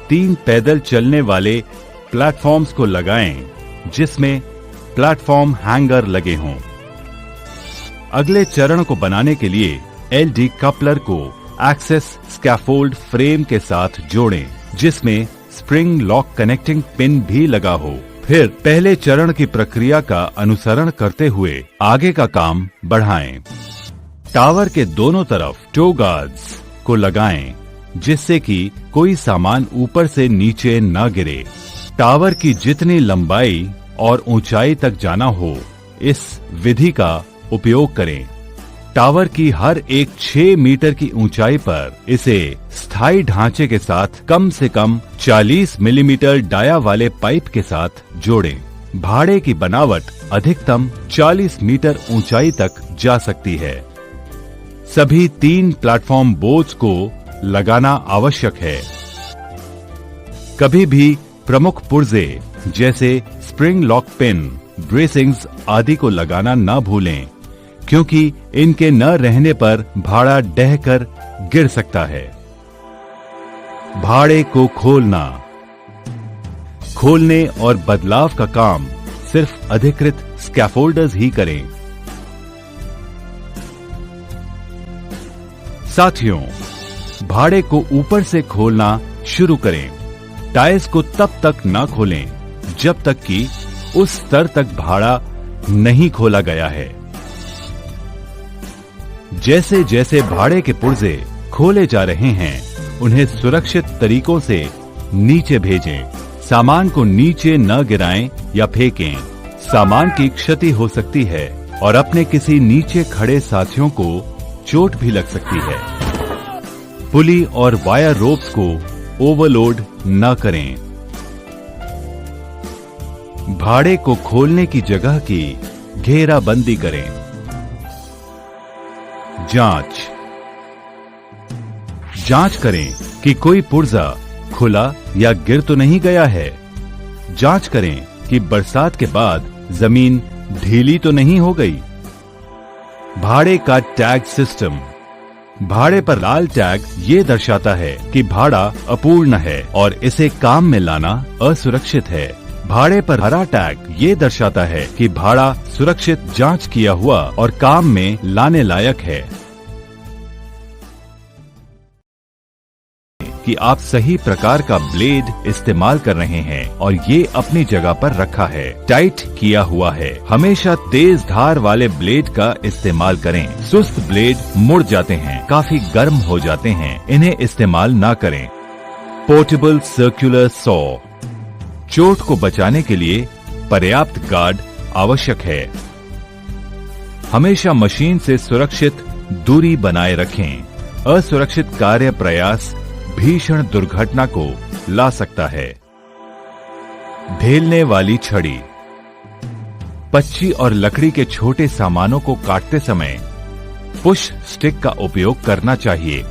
3 पैदल चलने वाले प्लेटफॉर्म्स को लगाएं, जिसमें प्लेटफॉर्म हैंगर लगे हों। अगले चरण को बनाने के लिए एलडी कपलर को एक्सेस स्कैफोल्ड फ्रेम के साथ जोड़ें, जिसमें स्प्रिंग लॉक कनेक्टिंग पिन भी लगा हो। फिर पहले चरण की प्रक्रिया का अनुसरण करते हुए आगे का काम बढ़ाएं। टावर के दोनों तरफ टो गार्ड्स को लगाएं, जिससे कि कोई सामान ऊपर से नीचे न गिरे। टावर की जितनी लंबाई और ऊंचाई तक जाना हो, इस विधि का उपयोग करें। टावर की हर एक 6 मीटर की ऊंचाई पर इसे स्थायी ढांचे के साथ कम से कम 40 मिलीमीटर डाया वाले पाइप के साथ जोड़ें। भाड़े की बनावट अधिकतम 40 मीटर ऊंचाई तक जा सकती है। सभी 3 प्लेटफॉर्म बोर्ड्स को लगाना आवश्यक है। कभी भी प्रमुख पुर्जे जैसे स्प्रिंग लॉक पिन, ब्रेसिंग्स आदि को लगाना न भूलें, क्योंकि इनके न रहने पर भाड़ा ढहकर गिर सकता है। भाड़े को खोलना। खोलने और बदलाव का काम सिर्फ अधिकृत स्कैफोल्डर्स ही करें। साथियों, भाड़े को ऊपर से खोलना शुरू करें। टाइल्स को तब तक न खोलें जब तक कि उस स्तर तक भाड़ा नहीं खोला गया है। जैसे जैसे भाड़े के पुर्जे खोले जा रहे हैं, उन्हें सुरक्षित तरीकों से नीचे भेजें। सामान को नीचे न गिराएं या फेंकें। सामान की क्षति हो सकती है और अपने किसी नीचे खड़े साथियों को चोट भी लग सकती है। पुली और वायर रोप्स को ओवरलोड न करें। भाड़े को खोलने की जगह की घेराबंदी करें। जांच करें कि कोई पुर्जा खुला या गिर तो नहीं गया है। जांच करें कि बरसात के बाद जमीन ढीली तो नहीं हो गई। भाड़े का टैग सिस्टम। भाड़े पर लाल टैग ये दर्शाता है कि भाड़ा अपूर्ण है और इसे काम में लाना असुरक्षित है। भाड़े पर हरा टैग ये दर्शाता है कि भाड़ा सुरक्षित, जांच किया हुआ और काम में लाने लायक है। कि आप सही प्रकार का ब्लेड इस्तेमाल कर रहे हैं और ये अपनी जगह पर रखा है, टाइट किया हुआ है। हमेशा तेज धार वाले ब्लेड का इस्तेमाल करें। सुस्त ब्लेड मुड़ जाते हैं, काफी गर्म हो जाते हैं, इन्हें इस्तेमाल ना करें। Portable circular saw. चोट को बचाने के लिए पर्याप्त गार्ड आवश्यक है। हमेशा मशीन से सुरक्षित दूरी बनाए रखें। असुरक्षित कार्य प्रयास भीषण दुर्घटना को ला सकता है। ढेलने वाली छड़ी। पच्ची और लकड़ी के छोटे सामानों को काटते समय पुश स्टिक का उपयोग करना चाहिए।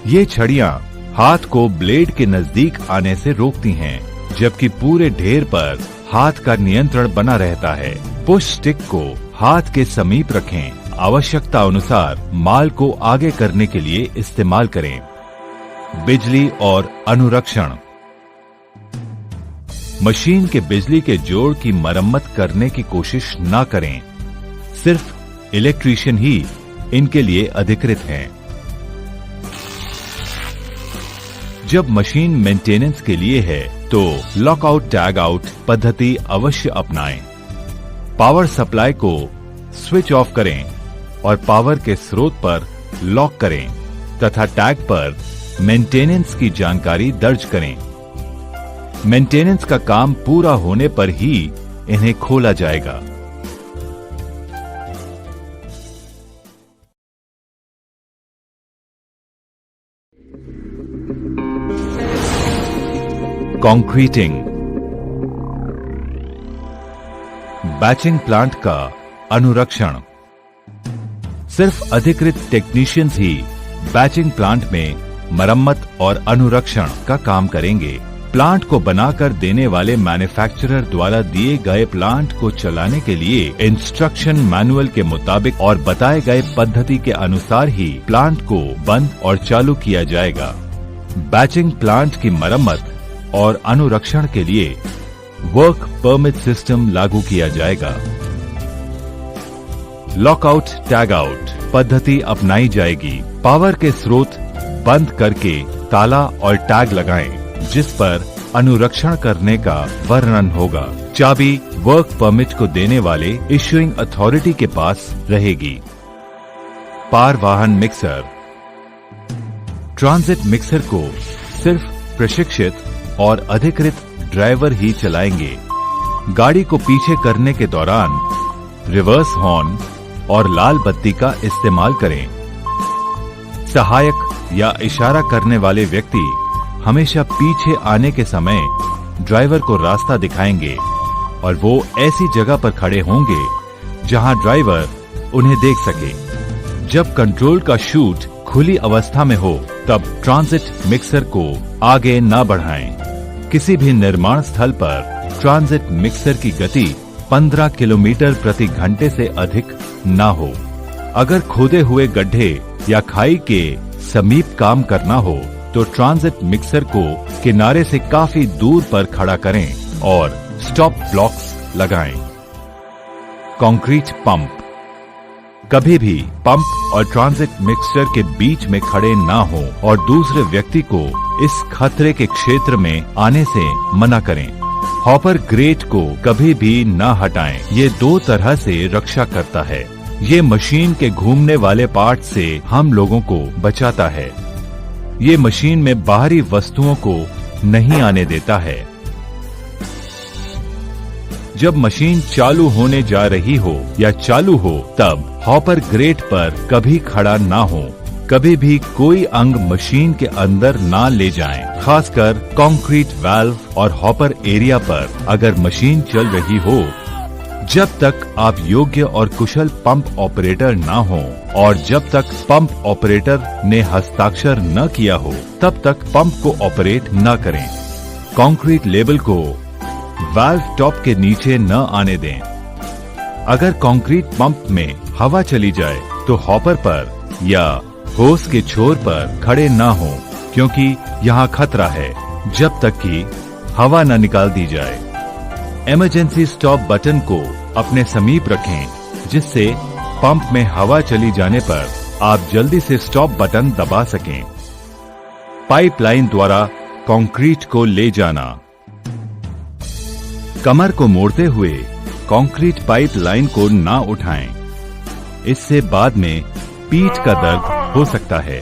ये छड़ियां हाथ को ब्लेड के नजदीक आने से रोकती हैं, जबकि पूरे ढेर पर हाथ का नियंत्रण बना रहता है। पुश स्टिक को हाथ के समीप रखें। आवश्यकता अनुसार माल को आगे करने के लिए इस्तेमाल करें। बिजली और अनुरक्षण। मशीन के बिजली के जोड़ की मरम्मत करने की कोशिश न करें। सिर्फ इलेक्ट्रीशियन ही इनके लिए अधिकृत हैं। जब मशीन मेंटेनेंस के लिए है तो लॉकआउट टैग आउट पद्धति अवश्य अपनाएं। पावर सप्लाई को स्विच ऑफ करें और पावर के स्रोत पर लॉक करें तथा टैग पर मेंटेनेंस की जानकारी दर्ज करें। मेंटेनेंस का काम पूरा होने पर ही इन्हें खोला जाएगा। कंक्रीटिंग। बैचिंग प्लांट का अनुरक्षण। सिर्फ अधिकृत टेक्नीशियंस ही बैचिंग प्लांट में मरम्मत और अनुरक्षण का काम करेंगे। प्लांट को बनाकर देने वाले मैन्युफैक्चरर द्वारा दिए गए प्लांट को चलाने के लिए इंस्ट्रक्शन मैनुअल के मुताबिक और बताए गए पद्धति के अनुसार ही प्लांट को बंद और चालू किया जाएगा। बैचिंग प्लांट की मरम्मत और अनुरक्षण के लिए वर्क परमिट सिस्टम लागू किया जाएगा। लॉकआउट टैग आउट पद्धति अपनाई जाएगी। पावर के स्रोत बंद करके ताला और टैग लगाएं, जिस पर अनुरक्षण करने का वर्णन होगा। चाबी वर्क परमिट को देने वाले इश्यूइंग अथॉरिटी के पास रहेगी। पार वाहन मिक्सर। ट्रांजिट मिक्सर को सिर्फ प्रशिक्षित और अधिकृत ड्राइवर ही चलाएंगे। गाड़ी को पीछे करने के दौरान रिवर्स हॉर्न और लाल बत्ती का इस्तेमाल करें। सहायक या इशारा करने वाले व्यक्ति हमेशा पीछे आने के समय ड्राइवर को रास्ता दिखाएंगे और वो ऐसी जगह पर खड़े होंगे जहां ड्राइवर उन्हें देख सके। जब कंट्रोल का शूट खुली अवस्था में हो तब ट्रांजिट मिक्सर को आगे न बढ़ाएं। किसी भी निर्माण स्थल पर ट्रांजिट मिक्सर की गति 15 किलोमीटर प्रति घंटे से अधिक न हो। अगर खोदे हुए गड्ढे या खाई के समीप काम करना हो तो ट्रांजिट मिक्सर को किनारे से काफी दूर पर खड़ा करें और स्टॉप ब्लॉक्स लगाएं। Concrete pump. कभी भी पंप और ट्रांजिट मिक्सर के बीच में खड़े ना हो और दूसरे व्यक्ति को इस खतरे के क्षेत्र में आने से मना करें। हॉपर ग्रेट को कभी भी न हटाएं। ये 2 तरह से रक्षा करता है। ये मशीन के घूमने वाले पार्ट से हम लोगों को बचाता है। ये मशीन में बाहरी वस्तुओं को नहीं आने देता है। जब मशीन चालू होने जा रही हो या चालू हो तब हॉपर ग्रेट पर कभी खड़ा ना हो। कभी भी कोई अंग मशीन के अंदर ना ले जाएं, खासकर कंक्रीट वाल्व और हॉपर एरिया पर अगर मशीन चल रही हो। जब तक आप योग्य और कुशल पंप ऑपरेटर ना हो और जब तक पंप ऑपरेटर ने हस्ताक्षर न किया हो तब तक पंप को ऑपरेट न करें। कंक्रीट लेवल को वाल्व टॉप के नीचे न आने दें। अगर कंक्रीट पंप में हवा चली जाए तो हॉपर पर या होस के छोर पर खड़े न हो, क्योंकि यहाँ खतरा है जब तक कि हवा न निकाल दी जाए। इमरजेंसी स्टॉप बटन को अपने समीप रखें, जिससे पंप में हवा चली जाने पर आप जल्दी से स्टॉप बटन दबा सकें। पाइपलाइन द्वारा कंक्रीट को ले जाना। कमर को मोड़ते हुए कंक्रीट पाइपलाइन को ना उठाएं, इससे बाद में पीठ का दर्द हो सकता है।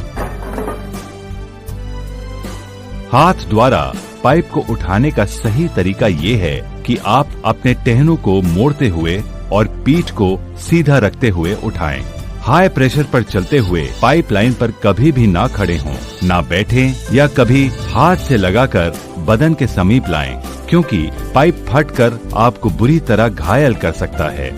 हाथ द्वारा पाइप को उठाने का सही तरीका ये है कि आप अपने टहनों को मोड़ते हुए और पीठ को सीधा रखते हुए उठाएं। हाई प्रेशर पर चलते हुए पाइपलाइन पर कभी भी ना खड़े हों, ना बैठें या कभी हाथ से लगाकर बदन के समीप लाएं, क्योंकि पाइप फटकर आपको बुरी तरह घायल कर सकता है।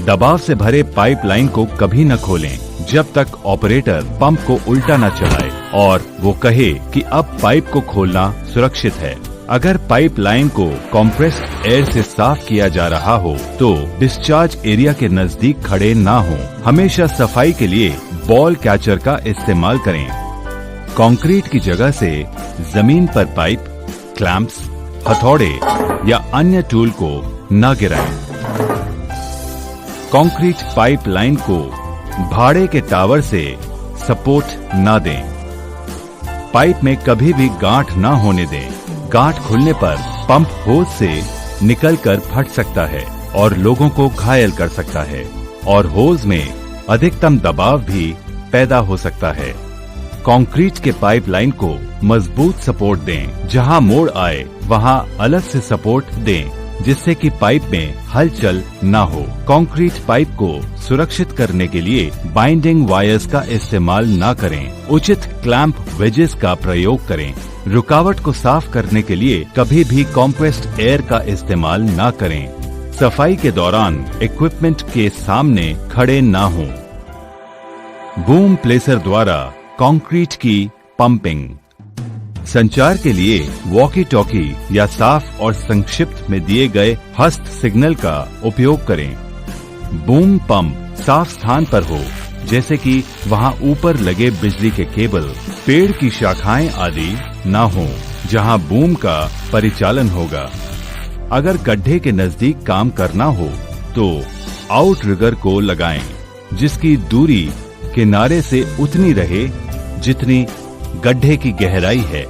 दबाव से भरे पाइपलाइन को कभी न खोलें जब तक ऑपरेटर पंप को उल्टा न चलाए और वो कहे कि अब पाइप को खोलना सुरक्षित है। अगर पाइपलाइन को कंप्रेस्ड एयर से साफ किया जा रहा हो तो डिस्चार्ज एरिया के नजदीक खड़े ना हो। हमेशा सफाई के लिए बॉल कैचर का इस्तेमाल करें। कंक्रीट की जगह से जमीन पर पाइप, क्लैंप्स, हथौड़े या अन्य टूल को न गिराएं। कंक्रीट पाइपलाइन को भाड़े के टावर से सपोर्ट न दें। पाइप में कभी भी गांठ न होने दें। गांठ खुलने पर पंप होज से निकलकर फट सकता है और लोगों को घायल कर सकता है और होज में अधिकतम दबाव भी पैदा हो सकता है। कंक्रीट के पाइपलाइन को मजबूत सपोर्ट दें। जहां मोड़ आए वहां अलग से सपोर्ट दें, जिससे कि पाइप में हलचल न हो। कंक्रीट पाइप को सुरक्षित करने के लिए बाइंडिंग वायर्स का इस्तेमाल न करें। उचित क्लैंप वेजेस का प्रयोग करें। रुकावट को साफ करने के लिए कभी भी कंप्रेस्ड एयर का इस्तेमाल न करें। सफाई के दौरान इक्विपमेंट के सामने खड़े न हों। बूम प्लेसर द्वारा कंक्रीट की पंपिंग। संचार के लिए वॉकी टॉकी या साफ और संक्षिप्त में दिए गए हस्त सिग्नल का उपयोग करें। बूम पंप साफ स्थान पर हो, जैसे कि वहां ऊपर लगे बिजली के केबल, पेड़ की शाखाएं आदि न हो जहां बूम का परिचालन होगा। अगर गड्ढे के नजदीक काम करना हो तो आउटरिगर को लगाएं, जिसकी दूरी किनारे से उतनी रहे जितनी गड्ढे की गहराई है।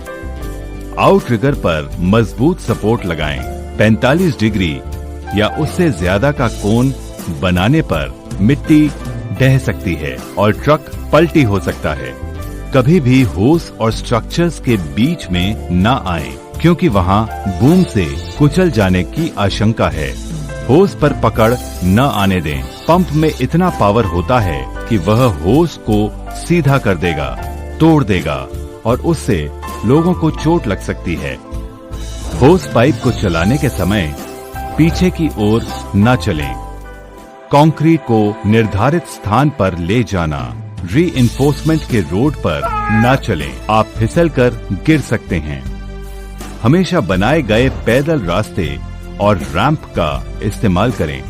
आउटरिगर पर मजबूत सपोर्ट लगाएं। 45 डिग्री या उससे ज्यादा का कोण बनाने पर मिट्टी ढह सकती है और ट्रक पलटी हो सकता है। कभी भी होस और स्ट्रक्चर्स के बीच में न आए, क्योंकि वहां बूम से कुचल जाने की आशंका है। होस पर पकड़ न आने दें। पंप में इतना पावर होता है कि वह होस को सीधा कर देगा, तोड़ देगा और उससे लोगों को चोट लग सकती है। होस पाइप को चलाने के समय पीछे की ओर न चलें। कंक्रीट को निर्धारित स्थान पर ले जाना। रीइंफोर्समेंट के रोड पर न चलें, आप फिसलकर गिर सकते हैं। हमेशा बनाए गए पैदल रास्ते और रैंप का इस्तेमाल करें।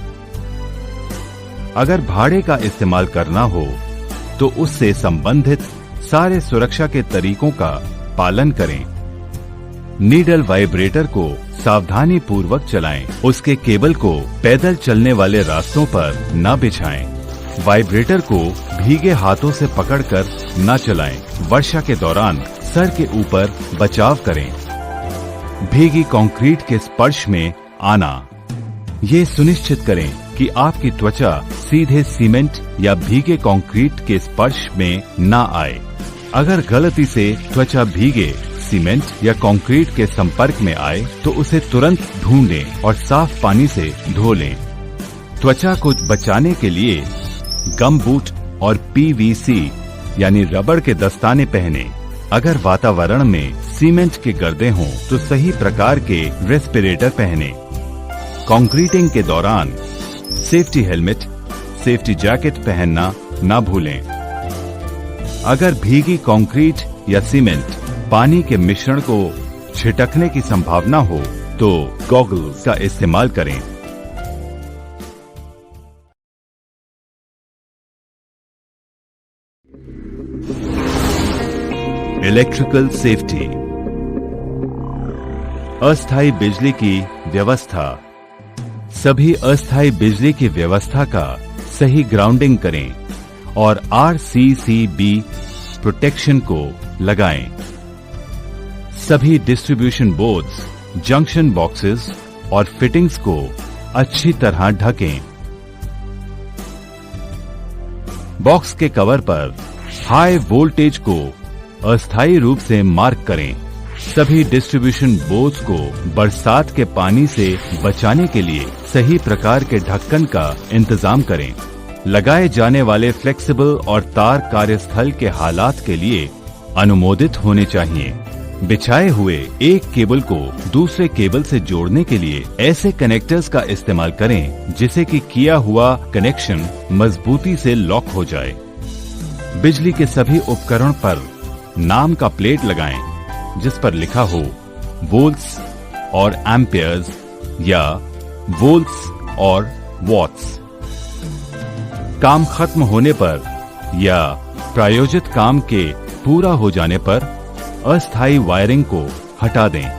अगर भाड़े का इस्तेमाल करना हो तो उससे संबंधित सारे सुरक्षा के तरीकों का पालन करें। नीडल वाइब्रेटर को सावधानी पूर्वक चलाएं। उसके केबल को पैदल चलने वाले रास्तों पर न बिछाएं। वाइब्रेटर को भीगे हाथों से पकड़कर न चलाएं। वर्षा के दौरान सर के ऊपर बचाव करें। भीगी कंक्रीट के स्पर्श में आना। ये सुनिश्चित करें कि आपकी त्वचा सीधे सीमेंट या भीगे कंक्रीट के स्पर्श में न आए। अगर गलती से त्वचा भीगे सीमेंट या कंक्रीट के संपर्क में आए तो उसे तुरंत ढूंढें और साफ पानी से धो लें। त्वचा को बचाने के लिए गम बूट और PVC यानी रबड़ के दस्ताने पहने। अगर वातावरण में सीमेंट के गर्दे हों तो सही प्रकार के रेस्पिरेटर पहने। कंक्रीटिंग के दौरान सेफ्टी हेलमेट, सेफ्टी जैकेट पहनना ना भूलें। अगर भीगी कंक्रीट या सीमेंट पानी के मिश्रण को छिटकने की संभावना हो तो गॉगल्स का इस्तेमाल करें। Electrical safety. अस्थायी बिजली की व्यवस्था। सभी अस्थायी बिजली की व्यवस्था का सही ग्राउंडिंग करें और RCCB प्रोटेक्शन को लगाएं। सभी डिस्ट्रीब्यूशन बोर्ड्स, जंक्शन बॉक्सेस और फिटिंग्स को अच्छी तरह ढकें। बॉक्स के कवर पर हाई वोल्टेज को अस्थायी रूप से मार्क करें। सभी डिस्ट्रीब्यूशन बोर्ड्स को बरसात के पानी से बचाने के लिए सही प्रकार के ढक्कन का इंतजाम करें। लगाए जाने वाले फ्लेक्सिबल और तार कार्यस्थल के हालात के लिए अनुमोदित होने चाहिए। बिछाए हुए एक केबल को दूसरे केबल से जोड़ने के लिए ऐसे कनेक्टर्स का इस्तेमाल करें जिसे कि किया हुआ कनेक्शन मजबूती से लॉक हो जाए। बिजली के सभी उपकरण पर नाम का प्लेट लगाएं जिस पर लिखा हो वोल्ट्स और एम्पियर्स या वोल्ट्स और वॉट्स। काम खत्म होने पर या प्रायोजित काम के पूरा हो जाने पर अस्थायी वायरिंग को हटा दें।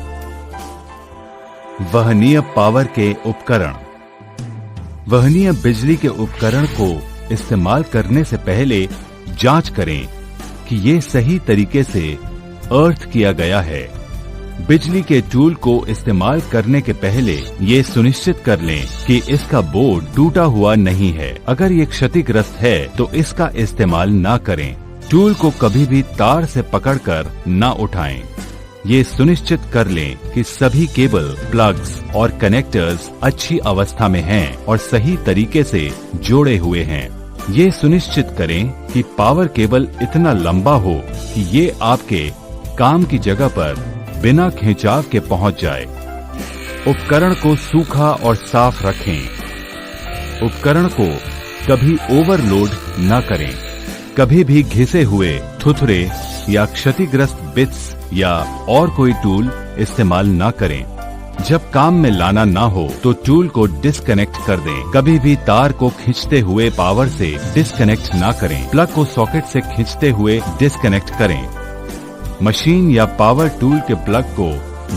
वहनीय पावर के उपकरण। वहनीय बिजली के उपकरण को इस्तेमाल करने से पहले जांच करें कि ये सही तरीके से अर्थ किया गया है। बिजली के टूल को इस्तेमाल करने के पहले ये सुनिश्चित कर लें कि इसका बोर्ड टूटा हुआ नहीं है। अगर ये क्षतिग्रस्त है तो इसका इस्तेमाल ना करें। टूल को कभी भी तार से पकड़कर ना उठाएं। ये सुनिश्चित कर लें कि सभी केबल, प्लग्स और कनेक्टर्स अच्छी अवस्था में हैं और सही तरीके से जोड़े हुए हैं। ये सुनिश्चित करें कि पावर केबल इतना लंबा हो कि ये आपके काम की जगह पर बिना खिंचाव के पहुंच जाए। उपकरण को सूखा और साफ रखें। उपकरण को कभी ओवरलोड न करें। कभी भी घिसे हुए, थुथरे या क्षतिग्रस्त बिट्स या और कोई टूल इस्तेमाल न करें। जब काम में लाना ना हो तो टूल को डिस्कनेक्ट कर दें। कभी भी तार को खींचते हुए पावर से डिस्कनेक्ट ना करें। प्लग को सॉकेट से खींचते हुए डिस्कनेक्ट करें। मशीन या पावर टूल के प्लग को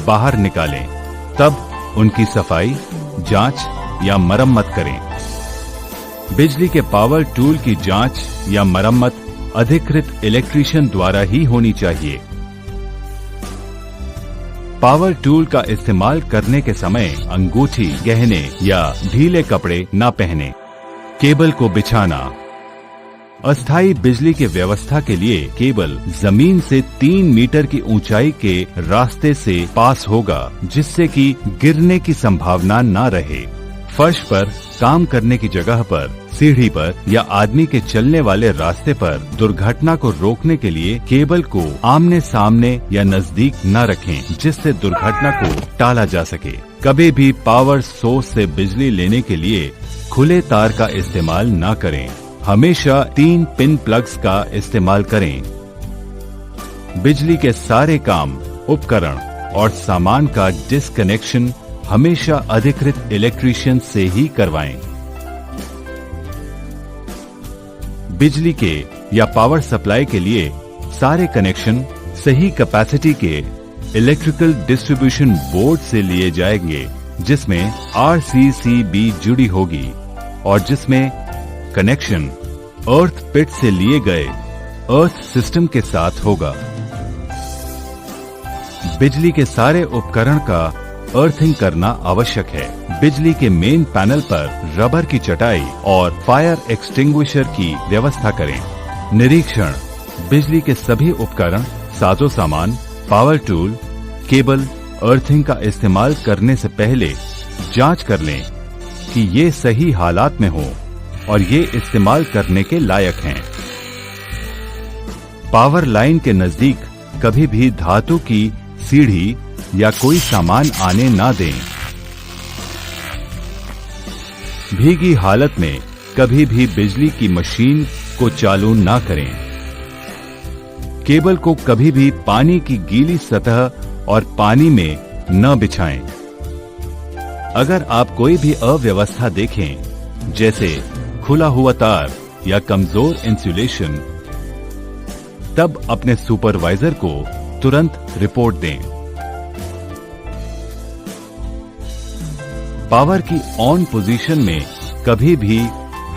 बाहर निकालें, तब उनकी सफाई, जांच या मरम्मत करें। बिजली के पावर टूल की जांच या मरम्मत अधिकृत इलेक्ट्रीशियन द्वारा ही होनी चाहिए। पावर टूल का इस्तेमाल करने के समय अंगूठी, गहने या ढीले कपड़े न पहने। केबल को बिछाना। अस्थायी बिजली की व्यवस्था के लिए केबल जमीन से 3 मीटर की ऊंचाई के रास्ते से पास होगा, जिससे कि गिरने की संभावना न रहे। फर्श पर, काम करने की जगह पर, सीढ़ी पर या आदमी के चलने वाले रास्ते पर दुर्घटना को रोकने के लिए केबल को आमने सामने या नजदीक न रखें, जिससे दुर्घटना को टाला जा सके। कभी भी पावर सोर्स से बिजली लेने के लिए खुले तार का इस्तेमाल न करें। हमेशा 3 पिन प्लग्स का इस्तेमाल करें। बिजली के सारे काम, उपकरण और सामान का डिस्कनेक्शन हमेशा अधिकृत इलेक्ट्रीशियन से ही करवाएं। बिजली के या पावर सप्लाई के लिए सारे कनेक्शन सही कैपेसिटी के इलेक्ट्रिकल डिस्ट्रीब्यूशन बोर्ड से लिए जाएंगे, जिसमें RCCB जुड़ी होगी और जिसमें कनेक्शन अर्थ पिट से लिए गए अर्थ सिस्टम के साथ होगा। बिजली के सारे उपकरण का अर्थिंग करना आवश्यक है। बिजली के मेन पैनल पर रबर की चटाई और फायर एक्सटिंग्विशर की व्यवस्था करें। निरीक्षण। बिजली के सभी उपकरण, साजो सामान पावर टूल, केबल, अर्थिंग का इस्तेमाल करने से पहले जांच कर लें कि ये सही हालात में हो और ये इस्तेमाल करने के लायक हैं। पावर लाइन के नजदीक कभी भी धातु की सीढ़ी या कोई सामान आने ना दें। भीगी हालत में कभी भी बिजली की मशीन को चालू ना करें। केबल को कभी भी पानी की गीली सतह और पानी में न बिछाएं। अगर आप कोई भी अव्यवस्था देखें, जैसे खुला हुआ तार या कमजोर इंसुलेशन, तब अपने सुपरवाइजर को तुरंत रिपोर्ट दें। पावर की ऑन पोजीशन में कभी भी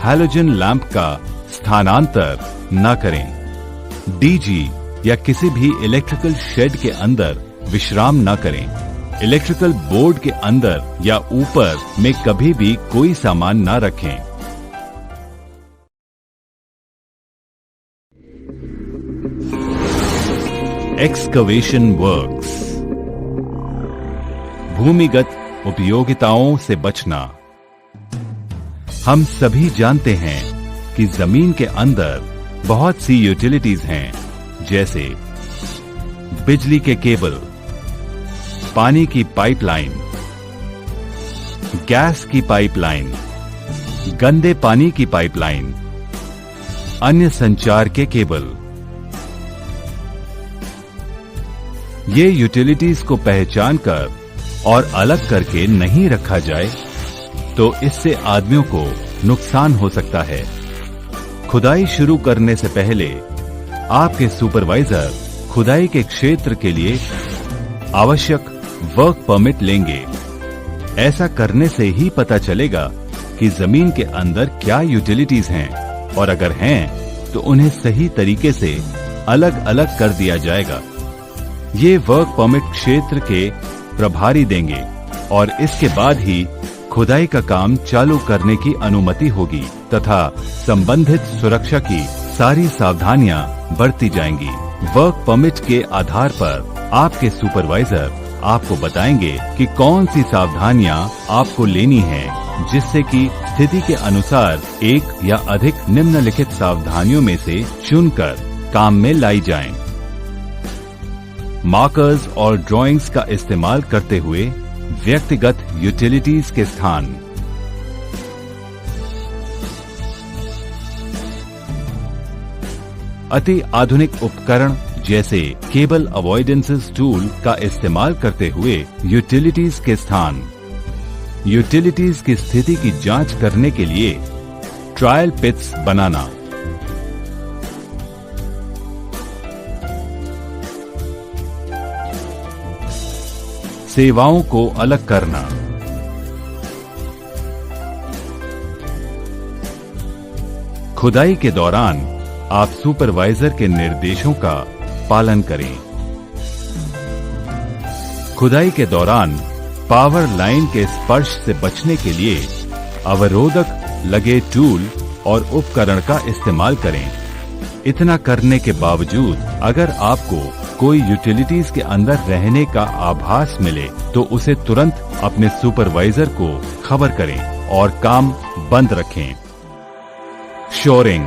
हैलोजन लैंप का स्थानांतर न करें। डीजी या किसी भी इलेक्ट्रिकल शेड के अंदर विश्राम न करें। इलेक्ट्रिकल बोर्ड के अंदर या ऊपर में कभी भी कोई सामान न रखें। Excavation works. भूमिगत उपयोगिताओं से बचना। हम सभी जानते हैं कि जमीन के अंदर बहुत सी यूटिलिटीज हैं, जैसे बिजली के केबल, पानी की पाइपलाइन, गैस की पाइपलाइन, गंदे पानी की पाइपलाइन, अन्य संचार के केबल। ये यूटिलिटीज को पहचान कर और अलग करके नहीं रखा जाए तो इससे आदमियों को नुकसान हो सकता है। खुदाई शुरू करने से पहले आपके सुपरवाइजर खुदाई के क्षेत्र के लिए आवश्यक वर्क परमिट लेंगे। ऐसा करने से ही पता चलेगा कि जमीन के अंदर क्या यूटिलिटीज हैं, और अगर हैं तो उन्हें सही तरीके से अलग अलग कर दिया जाएगा। ये वर्क परमिट क्षेत्र के प्रभारी देंगे और इसके बाद ही खुदाई का काम चालू करने की अनुमति होगी तथा संबंधित सुरक्षा की सारी सावधानियां बरती जाएंगी। वर्क परमिट के आधार पर आपके सुपरवाइजर आपको बताएंगे कि कौन सी सावधानियां आपको लेनी है, जिससे कि स्थिति के अनुसार एक या अधिक निम्नलिखित सावधानियों में से चुनकर काम में लाई जाएं। मार्कर्स और ड्राइंग्स का इस्तेमाल करते हुए व्यक्तिगत यूटिलिटीज के स्थान। अति आधुनिक उपकरण जैसे केबल अवॉइडेंसेस टूल का इस्तेमाल करते हुए यूटिलिटीज के स्थान। यूटिलिटीज की स्थिति की जांच करने के लिए ट्रायल पिट्स बनाना। सेवाओं को अलग करना। खुदाई के दौरान आप सुपरवाइजर के निर्देशों का पालन करें। खुदाई के दौरान पावर लाइन के स्पर्श से बचने के लिए अवरोधक लगे टूल और उपकरण का इस्तेमाल करें। इतना करने के बावजूद अगर आपको कोई यूटिलिटीज के अंदर रहने का आभास मिले तो उसे तुरंत अपने सुपरवाइजर को खबर करें और काम बंद रखें। शोरिंग।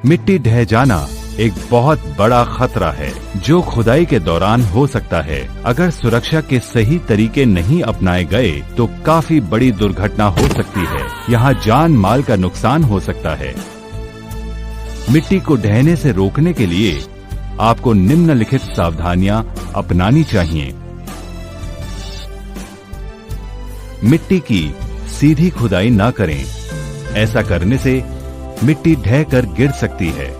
मिट्टी ढह जाना एक बहुत बड़ा खतरा है जो खुदाई के दौरान हो सकता है। अगर सुरक्षा के सही तरीके नहीं अपनाए गए तो काफी बड़ी दुर्घटना हो सकती है। यहाँ जान माल का नुकसान हो सकता है। मिट्टी को ढहने से रोकने के लिए आपको निम्नलिखित सावधानियां अपनानी चाहिए। मिट्टी की सीधी खुदाई न करें। ऐसा करने से मिट्टी ढह कर गिर सकती है।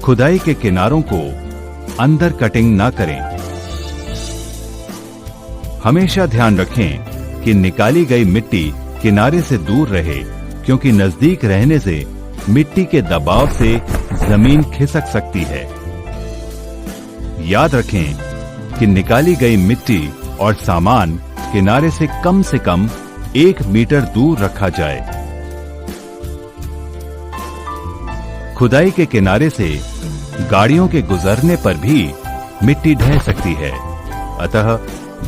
खुदाई के किनारों को अंदर कटिंग न करें। हमेशा ध्यान रखें कि निकाली गई मिट्टी किनारे से दूर रहे, क्योंकि नजदीक रहने से मिट्टी के दबाव से जमीन खिसक सकती है। याद रखें कि निकाली गई मिट्टी और सामान किनारे से कम 1 मीटर दूर रखा जाए। खुदाई के किनारे से गाड़ियों के गुजरने पर भी मिट्टी ढह सकती है, अतः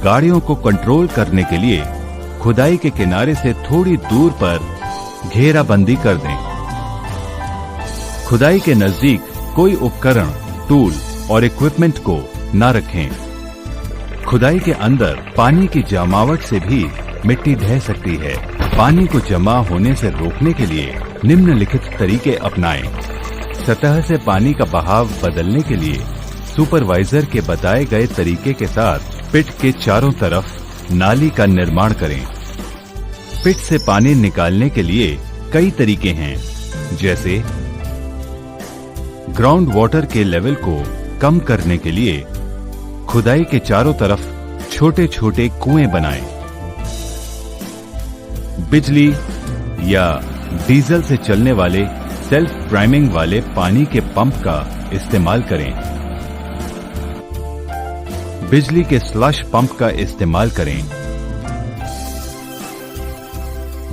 गाड़ियों को कंट्रोल करने के लिए खुदाई के किनारे से थोड़ी दूर पर घेराबंदी कर दें। खुदाई के नजदीक कोई उपकरण, टूल और इक्विपमेंट को न रखें। खुदाई के अंदर पानी की जमावट से भी मिट्टी ढह सकती है। पानी को जमा होने से रोकने के लिए निम्नलिखित तरीके अपनाएं। सतह से पानी का बहाव बदलने के लिए सुपरवाइजर के बताए गए तरीके के साथ पिट के चारों तरफ नाली का निर्माण करें। पिट से पानी निकालने के लिए कई तरीके हैं, जैसे ग्राउंड वाटर के लेवल को कम करने के लिए खुदाई के चारों तरफ छोटे छोटे कुएं बनाएं। बिजली या डीजल से चलने वाले सेल्फ प्राइमिंग वाले पानी के पंप का इस्तेमाल करें। बिजली के स्लश पंप का इस्तेमाल करें।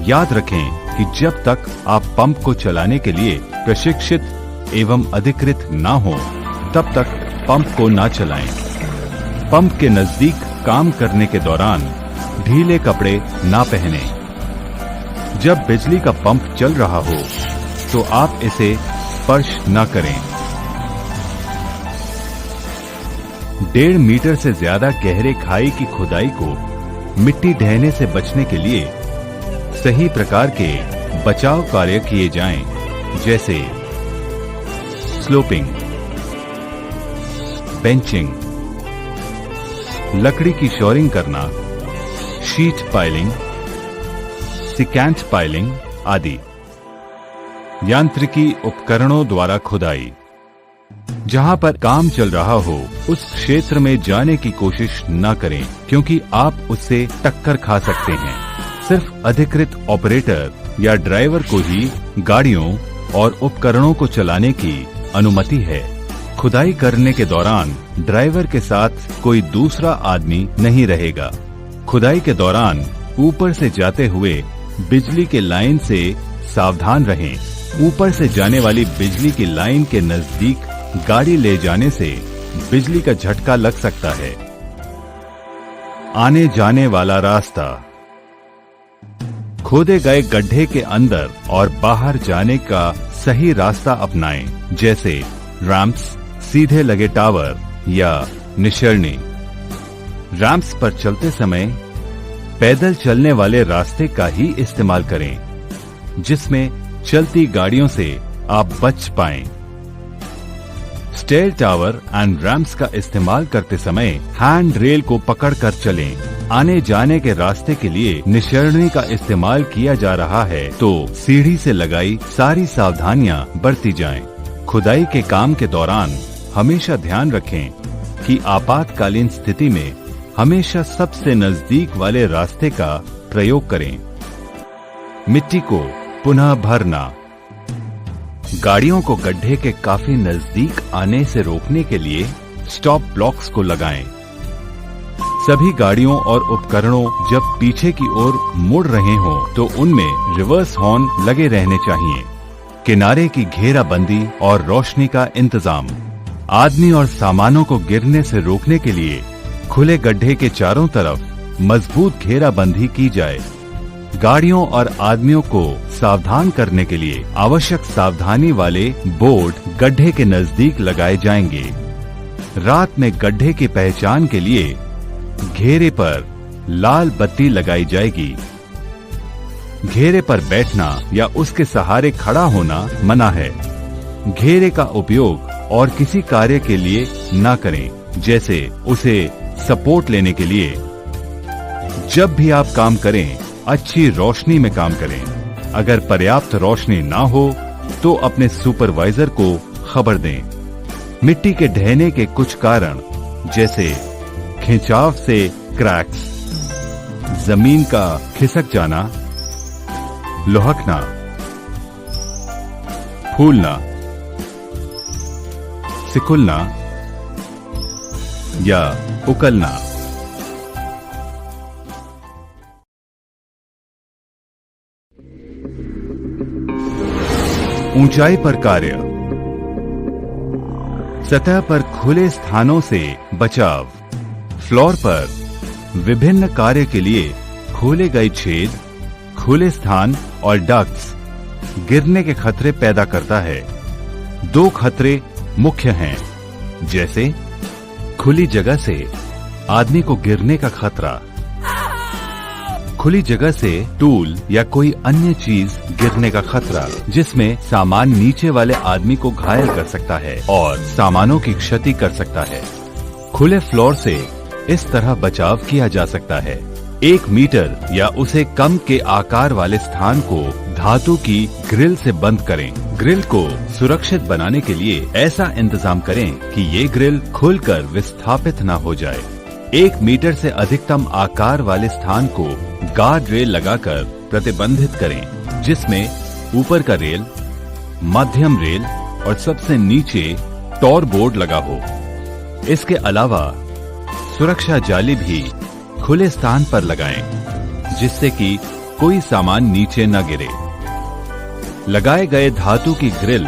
याद रखें कि जब तक आप पंप को चलाने के लिए प्रशिक्षित एवं अधिकृत ना हो, तब तक पंप को ना चलाएं। पंप के नजदीक काम करने के दौरान ढीले कपड़े ना पहनें। जब बिजली का पंप चल रहा हो तो आप इसे स्पर्श न करें। 1.5 मीटर से ज्यादा गहरे खाई की खुदाई को मिट्टी ढहने से बचने के लिए सही प्रकार के बचाव कार्य किए जाएं, जैसे स्लोपिंग, बेंचिंग, लकड़ी की शोरिंग करना, शीट पाइलिंग, सिकेंट पाइलिंग आदि। यांत्रिकी उपकरणों द्वारा खुदाई। जहां पर काम चल रहा हो उस क्षेत्र में जाने की कोशिश न करें, क्योंकि आप उससे टक्कर खा सकते हैं। सिर्फ अधिकृत ऑपरेटर या ड्राइवर को ही गाड़ियों और उपकरणों को चलाने की अनुमति है। खुदाई करने के दौरान ड्राइवर के साथ कोई दूसरा आदमी नहीं रहेगा। खुदाई के दौरान ऊपर से जाते हुए बिजली के लाइन से सावधान रहें। ऊपर से जाने वाली बिजली की लाइन के नजदीक गाड़ी ले जाने से बिजली का झटका लग सकता है। आने जाने वाला रास्ता। खोदे गए गड्ढे के अंदर और बाहर जाने का सही रास्ता अपनाएं, जैसे रैंप्स, सीधे लगे टावर या निशरनी। रैंप्स पर चलते समय पैदल चलने वाले रास्ते का ही इस्तेमाल करें, जिसमें चलती गाड़ियों से आप बच पाएं। स्टेयर टावर एंड रैंप्स का इस्तेमाल करते समय हैंड रेल को पकड़कर चलें। आने जाने के रास्ते के लिए निशरनी का इस्तेमाल किया जा रहा है तो सीढ़ी से लगाई सारी सावधानियां बरती जाएं। खुदाई के काम के दौरान हमेशा ध्यान रखें कि आपातकालीन स्थिति में हमेशा सबसे नजदीक वाले रास्ते का प्रयोग करें। मिट्टी को पुनः भरना। गाड़ियों को गड्ढे के काफी नजदीक आने से रोकने के लिए स्टॉप ब्लॉक्स को लगाएं। सभी गाड़ियों और उपकरणों जब पीछे की ओर मुड़ रहे हों तो उनमें रिवर्स हॉर्न लगे रहने चाहिए। किनारे की घेराबंदी और रोशनी का इंतजाम। आदमी और सामानों को गिरने से रोकने के लिए खुले गड्ढे के चारों तरफ मजबूत घेराबंदी की जाए। गाड़ियों और आदमियों को सावधान करने के लिए आवश्यक सावधानी वाले बोर्ड गड्ढे के नजदीक लगाए जाएंगे। रात में गड्ढे की पहचान के लिए घेरे पर लाल बत्ती लगाई जाएगी। घेरे पर बैठना या उसके सहारे खड़ा होना मना है। घेरे का उपयोग और किसी कार्य के लिए न करें, जैसे उसे सपोर्ट लेने के लिए। जब भी आप काम करें, अच्छी रोशनी में काम करें। अगर पर्याप्त रोशनी ना हो तो अपने सुपरवाइजर को खबर दें। मिट्टी के ढहने के कुछ कारण, जैसे खिंचाव से क्रैक्स, जमीन का खिसक जाना, लुढ़कना, फूलना, सिकुड़ना या उकलना। ऊंचाई पर कार्य। सतह पर खुले स्थानों से बचाव। फ्लोर पर विभिन्न कार्य के लिए खोले गए छेद, खुले स्थान और डक्ट्स गिरने के खतरे पैदा करता है। 2 खतरे मुख्य हैं, जैसे खुली जगह से आदमी को गिरने का खतरा। खुली जगह से टूल या कोई अन्य चीज गिरने का खतरा, जिसमें सामान नीचे वाले आदमी को घायल कर सकता है और सामानों की क्षति कर सकता है। खुले फ्लोर से इस तरह बचाव किया जा सकता है। 1 मीटर या उसे कम के आकार वाले स्थान को धातु की ग्रिल से बंद करें। ग्रिल को सुरक्षित बनाने के लिए ऐसा इंतजाम करें कि ये ग्रिल खुलकर विस्थापित न हो जाए। 1 मीटर से अधिकतम आकार वाले स्थान को गार्ड रेल लगाकर प्रतिबंधित करें, जिसमें ऊपर का रेल, मध्यम रेल और सबसे नीचे टॉर बोर्ड लगा हो। इसके अलावा सुरक्षा जाली भी खुले स्थान पर लगाएं, जिससे कि कोई सामान नीचे न गिरे। लगाए गए धातु की ग्रिल